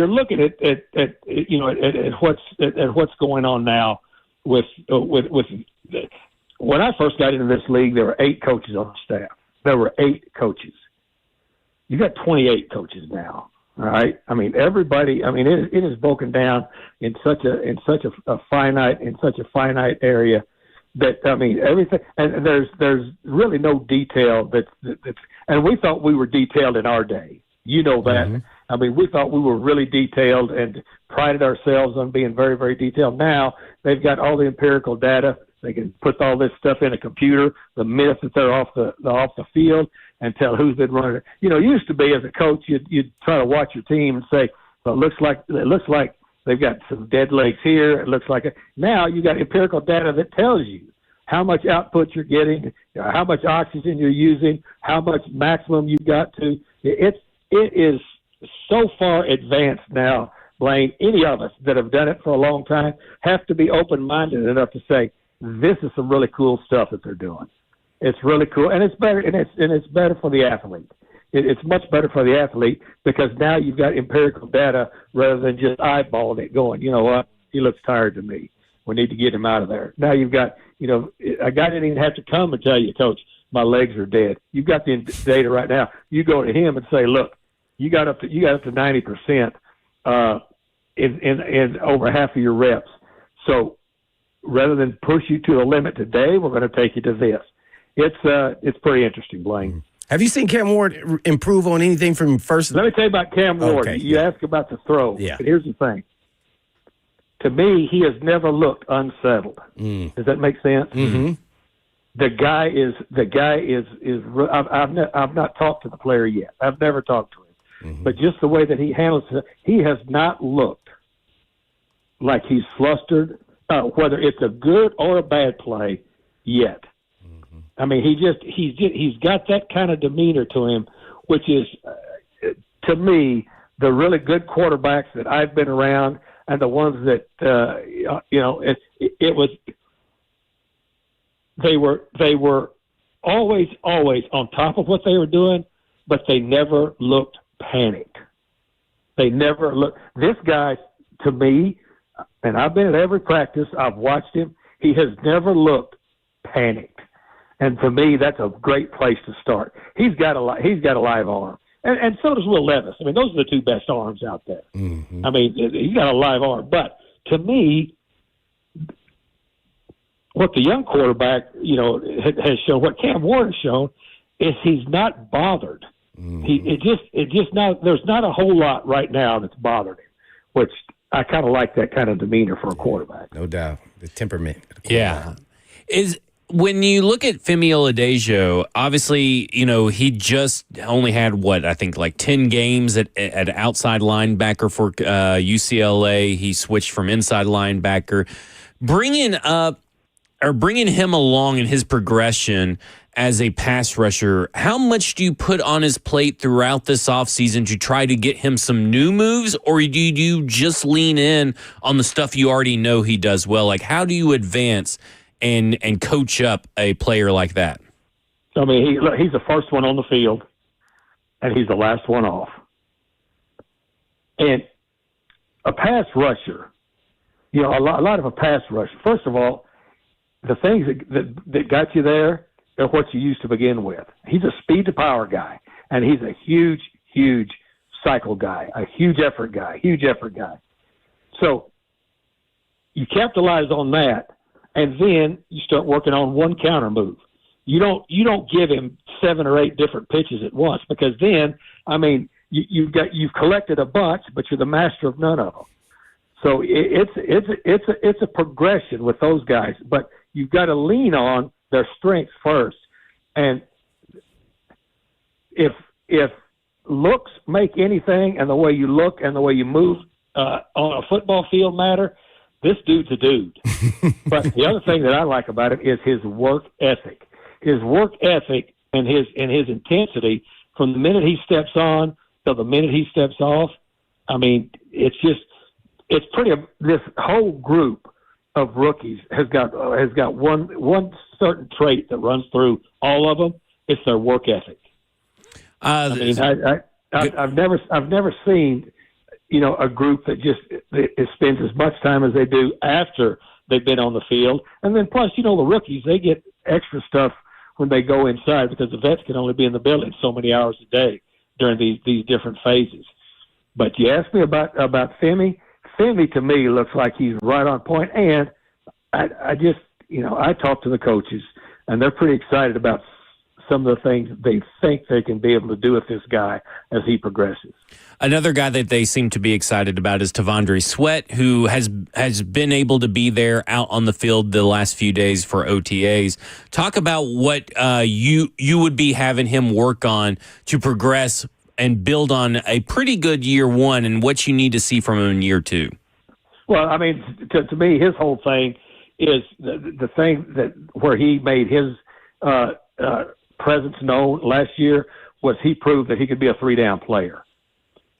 looking at what's going on now with when I first got into this league, there were 8 coaches on the staff. There were 8 coaches. You got 28 coaches now. All right. Everybody. It is broken down in such a finite area that everything. And there's really no detail that's. And we thought we were detailed in our day. You know that. Mm-hmm. We thought we were really detailed and prided ourselves on being very, very detailed. Now they've got all the empirical data. They can put all this stuff in a computer the minute that they're off the field and tell who's been running it. It used to be as a coach, you'd try to watch your team and say, well, it looks like they've got some dead legs here. It looks like it. Now you got empirical data that tells you how much output you're getting, how much oxygen you're using, how much maximum you got to. It is so far advanced now, Blaine. Any of us that have done it for a long time have to be open-minded enough to say, this is some really cool stuff that they're doing. It's really cool, and it's better, and it's better for the athlete. It's much better for the athlete because now you've got empirical data rather than just eyeballing it, going, you know what, he looks tired to me. We need to get him out of there. Now you've got, a guy didn't even have to come and tell you, Coach, my legs are dead. You've got the data right now. You go to him and say, look, you got up to 90% in over half of your reps. So rather than push you to the limit today, we're going to take you to this. It's pretty interesting, Blaine. Have you seen Cam Ward improve on anything from first? Let me tell you about Cam Ward. Okay, you asked about the throw. Yeah. But here's the thing. To me, he has never looked unsettled. Does that make sense? Mm-hmm. The guy is. I've not talked to the player yet. I've never talked to him. Mm-hmm. But just the way that he handles it, he has not looked like he's flustered, whether it's a good or a bad play yet. He's got that kind of demeanor to him, which is, to me, the really good quarterbacks that I've been around and the ones that, they were always on top of what they were doing, but they never looked panicked. They never looked. This guy, to me, and I've been at every practice, I've watched him, he has never looked panicked. And to me, that's a great place to start. He's got a live arm. And so does Will Levis. I mean, those are the two best arms out there. Mm-hmm. I mean, he's got a live arm. But to me, what the young quarterback, has shown, what Cam Ward has shown, is he's not bothered. Mm-hmm. There's not a whole lot right now that's bothered him, which I kind of like that kind of demeanor for a quarterback. No doubt. The temperament. Yeah. When you look at Femi Oladejo, obviously, he just only had, I think like 10 games at outside linebacker for UCLA. He switched from inside linebacker. Bringing him along in his progression as a pass rusher, how much do you put on his plate throughout this offseason to try to get him some new moves, or do you just lean in on the stuff you already know he does well? Like, how do you advance and coach up a player like that? I mean, he's the first one on the field, and he's the last one off. And a pass rusher, a lot of a pass rusher, first of all, the things that got you there are what you used to begin with. He's a speed to power guy, and he's a huge, huge cycle guy, a huge effort guy. So you capitalize on that, and then you start working on one counter move. You don't give him 7 or 8 different pitches at once, because then, I mean, you've collected a bunch, but you're the master of none of them. So it's a progression with those guys, but you've got to lean on their strengths first. And if looks make anything, and the way you look and the way you move on a football field matter, this dude's a dude. But the other thing that I like about him is his work ethic. His work ethic and his intensity from the minute he steps on till the minute he steps off. I mean, it's pretty. This whole group of rookies has got one certain trait that runs through all of them. It's their work ethic. I mean, I've never seen a group that spends as much time as they do after they've been on the field, and then plus the rookies, they get extra stuff when they go inside, because the vets can only be in the building so many hours a day during these different phases. But you asked me about Femi. Femi, to me, looks like he's right on point. And I just, I talk to the coaches, and they're pretty excited about some of the things they think they can be able to do with this guy as he progresses. Another guy that they seem to be excited about is Tavondre Sweat, who has been able to be there out on the field the last few days for OTAs. Talk about what you would be having him work on to progress and build on a pretty good year one, and what you need to see from him in year two. Well, I mean, to me, his whole thing is the thing that where he made his presence known last year was he proved that he could be a 3-down player.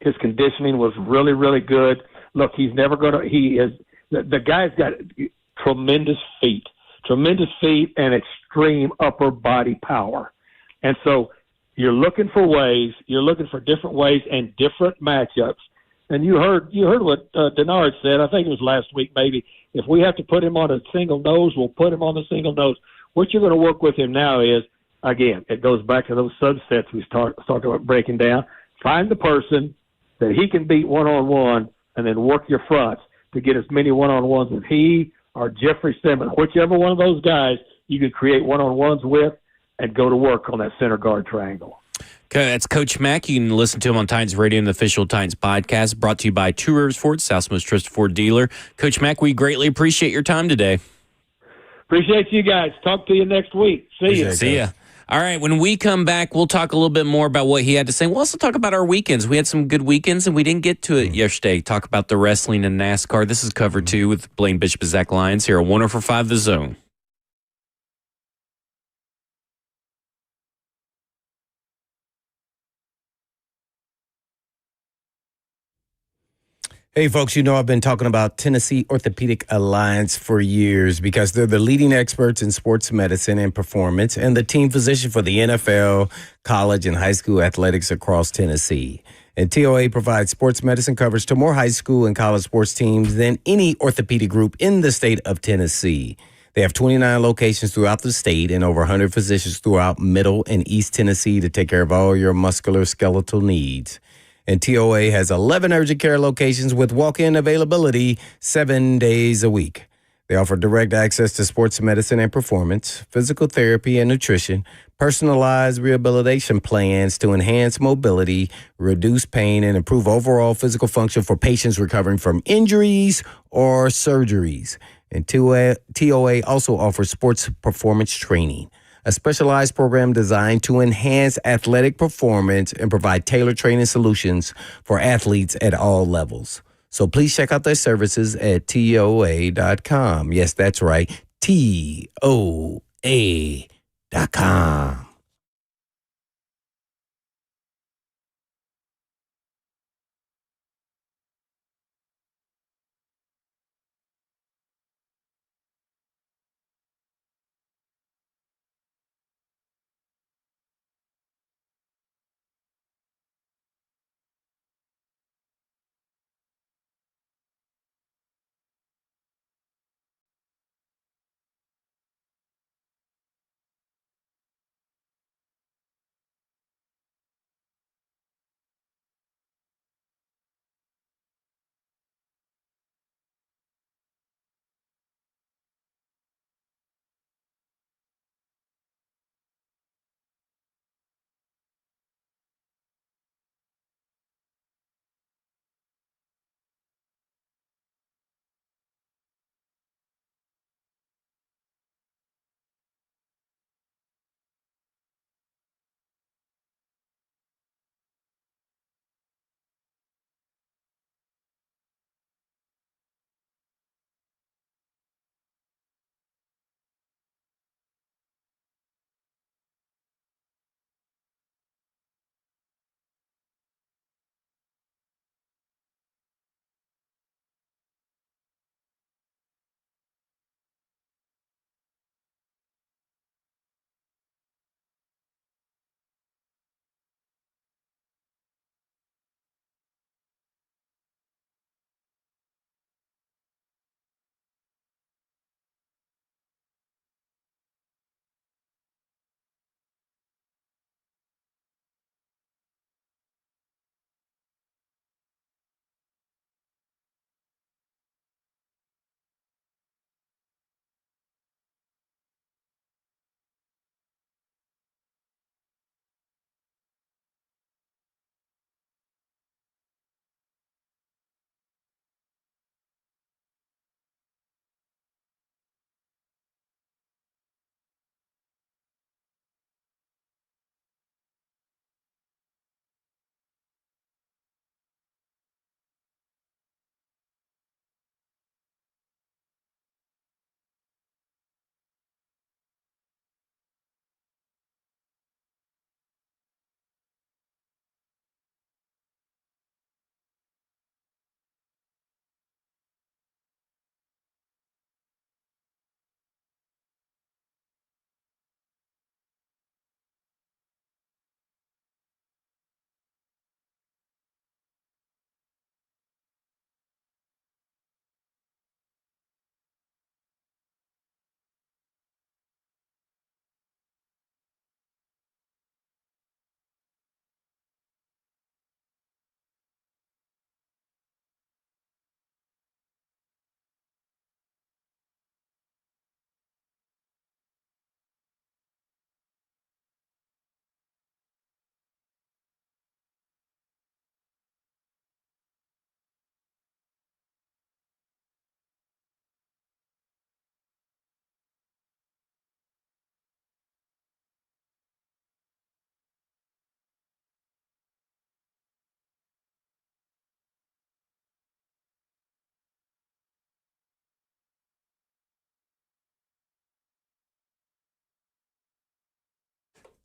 His conditioning was really, really good. Look, he's never going to – the guy's got tremendous feet and extreme upper body power. And so you're looking for different ways and different matchups. And you heard what Denard said. I think it was last week maybe. If we have to put him on a single nose, we'll put him on the single nose. What you're going to work with him now is, again, it goes back to those subsets we talked about breaking down. Find the person that he can beat one-on-one, and then work your fronts to get as many one-on-ones with he or Jeffrey Simmons, whichever one of those guys you can create one-on-ones with, and go to work on that center guard triangle. Okay, that's Coach Mack. You can listen to him on Titans Radio and the official Titans podcast, brought to you by Two Rivers Ford, South's most trusted Ford dealer. Coach Mack, we greatly appreciate your time today. Appreciate you guys. Talk to you next week. See you. See ya. All right, when we come back, we'll talk a little bit more about what he had to say. We'll also talk about our weekends. We had some good weekends, and we didn't get to it yesterday. Talk about the wrestling and NASCAR. This is Cover 2 with Blaine Bishop and Zach Lyons here on 104.5 The Zone. Hey, folks, you know I've been talking about Tennessee Orthopedic Alliance for years because they're the leading experts in sports medicine and performance and the team physician for the NFL, college, and high school athletics across Tennessee. And TOA provides sports medicine coverage to more high school and college sports teams than any orthopedic group in the state of Tennessee. They have 29 locations throughout the state and over 100 physicians throughout Middle and East Tennessee to take care of all your musculoskeletal needs. And TOA has 11 urgent care locations with walk-in availability 7 days a week. They offer direct access to sports medicine and performance, physical therapy and nutrition, personalized rehabilitation plans to enhance mobility, reduce pain, and improve overall physical function for patients recovering from injuries or surgeries. And TOA also offers sports performance training, a specialized program designed to enhance athletic performance and provide tailored training solutions for athletes at all levels. So please check out their services at TOA.com. Yes, that's right, TOA.com.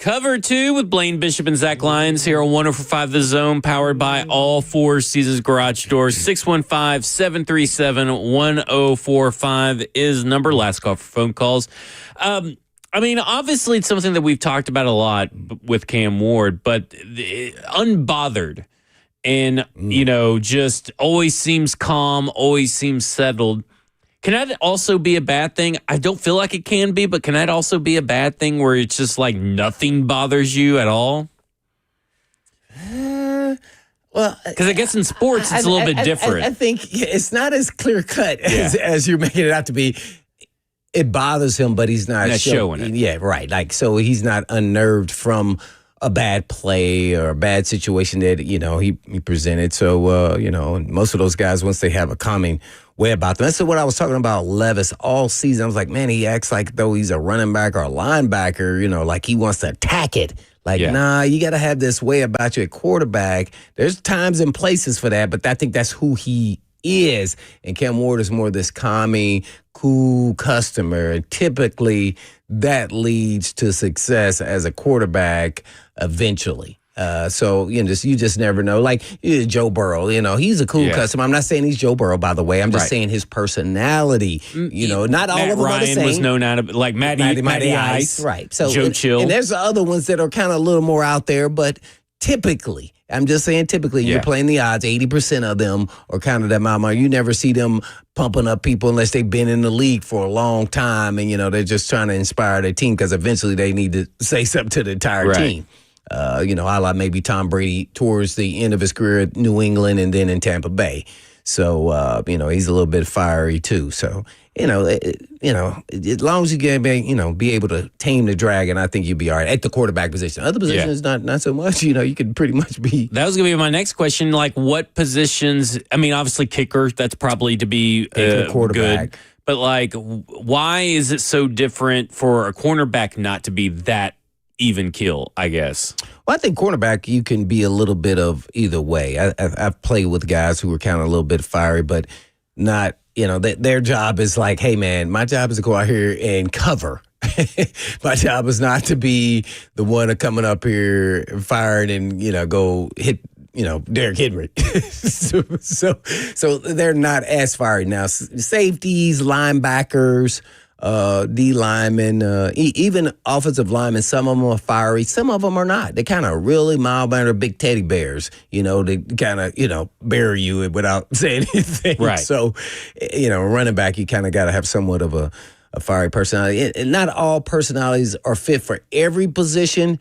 Cover 2 with Blaine Bishop and Zach Lyons here on 104.5 The Zone, powered by all Four Seasons Garage Doors. 615-737-1045 is number. Last call for phone calls. I mean, obviously it's something that we've talked about a lot with Cam Ward, but unbothered and, just always seems calm, always seems settled. Can that also be a bad thing? I don't feel like it can be, but can that also be a bad thing where it's just like nothing bothers you at all? Well, because I guess in sports it's a little bit different. I think it's not as clear cut as you're making it out to be. It bothers him, but he's not showing it. Yeah, right. Like, so he's not unnerved from a bad play or a bad situation that, he presented. So, most of those guys, once they have a calming way about them. That's what I was talking about Levis all season. I was like, man, he acts like though he's a running back or a linebacker, like he wants to attack it. Like, nah, you got to have this way about you at quarterback. There's times and places for that, but I think that's who he is. And Cam Ward is more this calming, cool customer. And typically that leads to success as a quarterback eventually. So you just never know. Like Joe Burrow, he's a cool customer. I'm not saying he's Joe Burrow, by the way. I'm just saying his personality. Not all of them are the same. Ryan was known out of like Matty Ice, right? So Joe Chill, and there's other ones that are kind of a little more out there, but typically. I'm just saying typically you're playing the odds, 80% of them are kind of that mama. You never see them pumping up people unless they've been in the league for a long time and, they're just trying to inspire their team because eventually they need to say something to the entire team. A la maybe Tom Brady towards the end of his career at New England and then in Tampa Bay. So, he's a little bit fiery too. So, as long as you can be able to tame the dragon, I think you'll be all right at the quarterback position. Other positions, not so much. You could pretty much be. That was going to be my next question. Like, what positions? I mean, obviously kicker. That's probably to be quarterback. Good. But like, why is it so different for a cornerback not to be that even kill, I guess? Well, I think cornerback, you can be a little bit of either way. I've played with guys who were kind of a little bit fiery, but not, their job is like, hey, man, my job is to go out here and cover. My job is not to be the one coming up here firing and, go hit, Derrick Henry. so they're not as fiery. Now, safeties, linebackers, D linemen, even offensive linemen, some of them are fiery, some of them are not. They kind of really mild-mannered big teddy bears, they kind of, bury you without saying anything. Right. So, running back, you kind of got to have somewhat of a fiery personality. And not all personalities are fit for every position,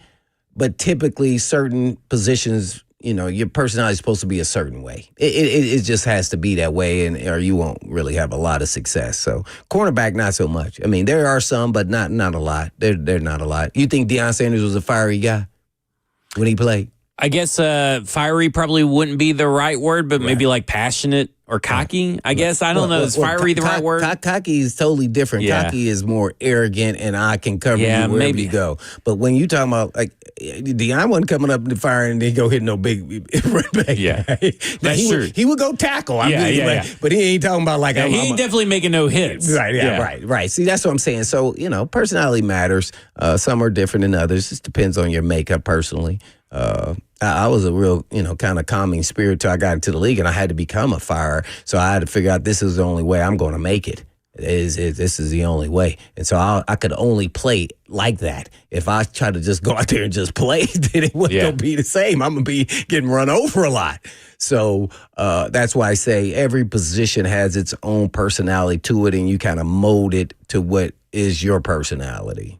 but typically certain positions, your personality is supposed to be a certain way. It just has to be that way, or you won't really have a lot of success. So cornerback, not so much. I mean, there are some, but not a lot. They're not a lot. You think Deion Sanders was a fiery guy when he played? I guess fiery probably wouldn't be the right word, but maybe like passionate or cocky, I guess. I don't know. Is fiery the right word? Cocky is totally different. Yeah. Cocky is more arrogant, and I can cover you wherever you go. But when you talking about, like, Deion wasn't coming up and firing and then go hit no big run back. Yeah. That's true. He would go tackle. But he ain't talking about like... he ain't definitely making no hits. Right. See, that's what I'm saying. So, personality matters. Some are different than others. It just depends on your makeup personally. I was a real, kind of calming spirit till I got into the league, and I had to become a firer. So I had to figure out this is the only way I'm going to make it. This is the only way. And so I could only play like that. If I try to just go out there and just play, then it wasn't going to be the same. I'm going to be getting run over a lot. So that's why I say every position has its own personality to it, and you kind of mold it to what is your personality.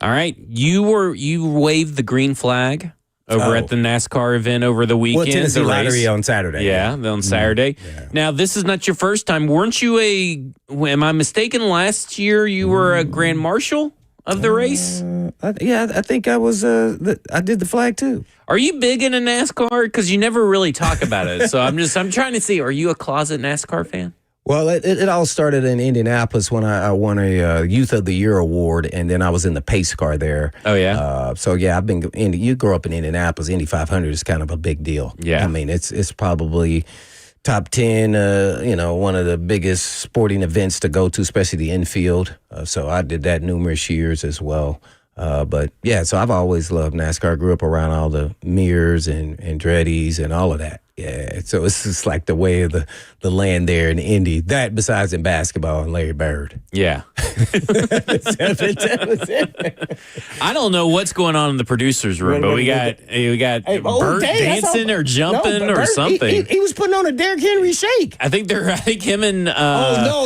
All right. You waved the green flag over at the NASCAR event over the weekend. Well, Tennessee Lottery on Saturday. Yeah, on Saturday. Yeah. Now, this is not your first time. Weren't you am I mistaken, last year you were a Grand Marshal of the race? I think I was, I did the flag too. Are you big into NASCAR? Because you never really talk about it. So I'm trying to see, are you a closet NASCAR fan? Well, it all started in Indianapolis when I won a Youth of the Year award, and then I was in the pace car there. Oh, yeah? I've been you grew up in Indianapolis. Indy 500 is kind of a big deal. Yeah. I mean, it's probably top 10, one of the biggest sporting events to go to, especially the infield. So I did that numerous years as well. But yeah, so I've always loved NASCAR. Grew up around all the Mears and Andretti's and all of that. Yeah, so it's just like the way of the land there in Indy. That besides in basketball and Larry Bird. Yeah. I don't know what's going on in the producers' room, but we got Bert dancing or jumping or something. He was putting on a Derrick Henry shake. I think him and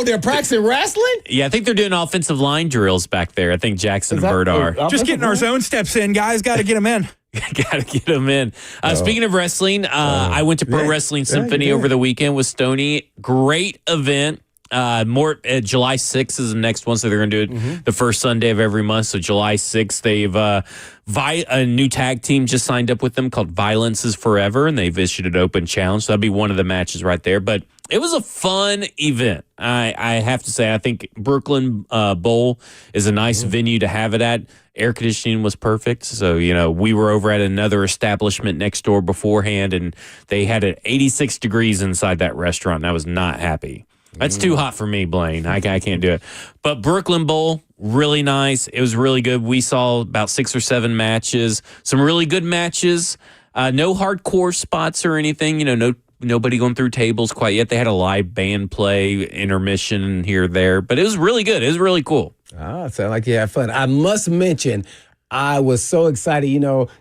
they're practicing wrestling? Yeah, I think they're doing offensive line drills back there. I think Jackson and Bert are. Just getting our zone steps in, guys. Got to get them in. Got to get them in. Speaking of wrestling, I went to Pro Wrestling Symphony over the weekend with Stoney. Great event. July 6th is the next one, so they're going to do it the first Sunday of every month. So July 6th, they've a new tag team just signed up with them called Violence is Forever, and they've issued an open challenge. So that'll be one of the matches right there. But it was a fun event. I have to say, I think Brooklyn Bowl is a nice venue to have it at. Air conditioning was perfect. So, we were over at another establishment next door beforehand, and they had it 86 degrees inside that restaurant, and I was not happy. That's too hot for me, Blaine. I can't do it. But Brooklyn Bowl, really nice. It was really good. We saw about 6 or 7 matches, some really good matches. No hardcore spots or anything. Nobody going through tables quite yet. They had a live band play, intermission here, there. But it was really good. It was really cool. Oh, sound like you had fun. I must mention, I was so excited,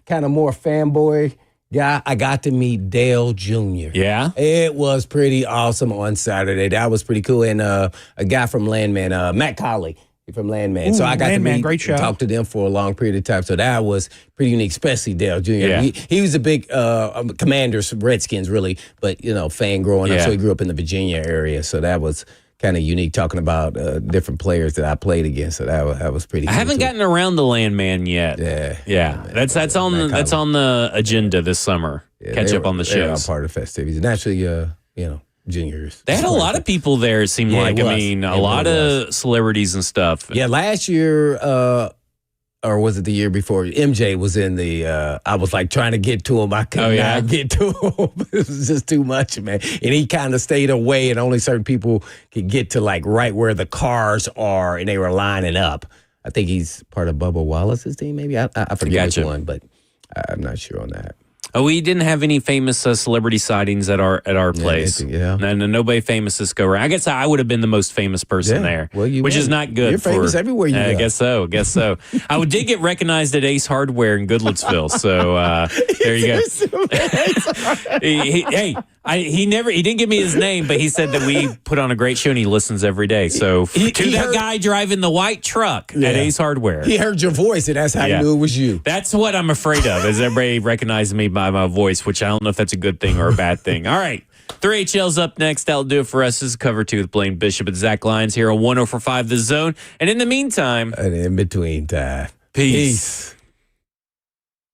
kind of more fanboy guy. I got to meet Dale Jr. Yeah? It was pretty awesome on Saturday. That was pretty cool. And a guy from Landman, Matt Colley from Landman. So I got to meet great show. and talk to them for a long period of time. So that was pretty unique, especially Dale Jr. Yeah. He was a big Commanders, Redskins, really, but, fan growing up. So he grew up in the Virginia area. So that was kind of unique, talking about different players that I played against. So that was pretty. I haven't gotten around the Landman yet. Yeah. That's on the agenda this summer. Catch up on the shows. They're all part of the festivities, and actually, juniors. They had a lot of people there. It seemed like. A lot of celebrities and stuff. Yeah, last year. Or was it the year before? MJ was in the. I was like trying to get to him. I could not get to him. It was just too much, man. And he kind of stayed away, and only certain people could get to like right where the cars are, and they were lining up. I think he's part of Bubba Wallace's team, maybe. I forget which one, but I'm not sure on that. Oh, we didn't have any famous celebrity sightings at our place. Yeah. No, nobody famous this go around. I guess I would have been the most famous person there, which is not good. You're famous everywhere you go. I guess so. I did get recognized at Ace Hardware in Goodlettsville, so there you go. He didn't give me his name, but he said that we put on a great show and he listens every day. So that guy driving the white truck at Ace Hardware. He heard your voice, and that's how he knew it was you. That's what I'm afraid of, is everybody recognizing me by my voice, which I don't know if that's a good thing or a bad thing. All right. 3HL's up next. That'll do it for us. This is Cover 2 with Blaine Bishop and Zach Lyons here on 104.5 The Zone. And in the meantime... And in between time. Peace.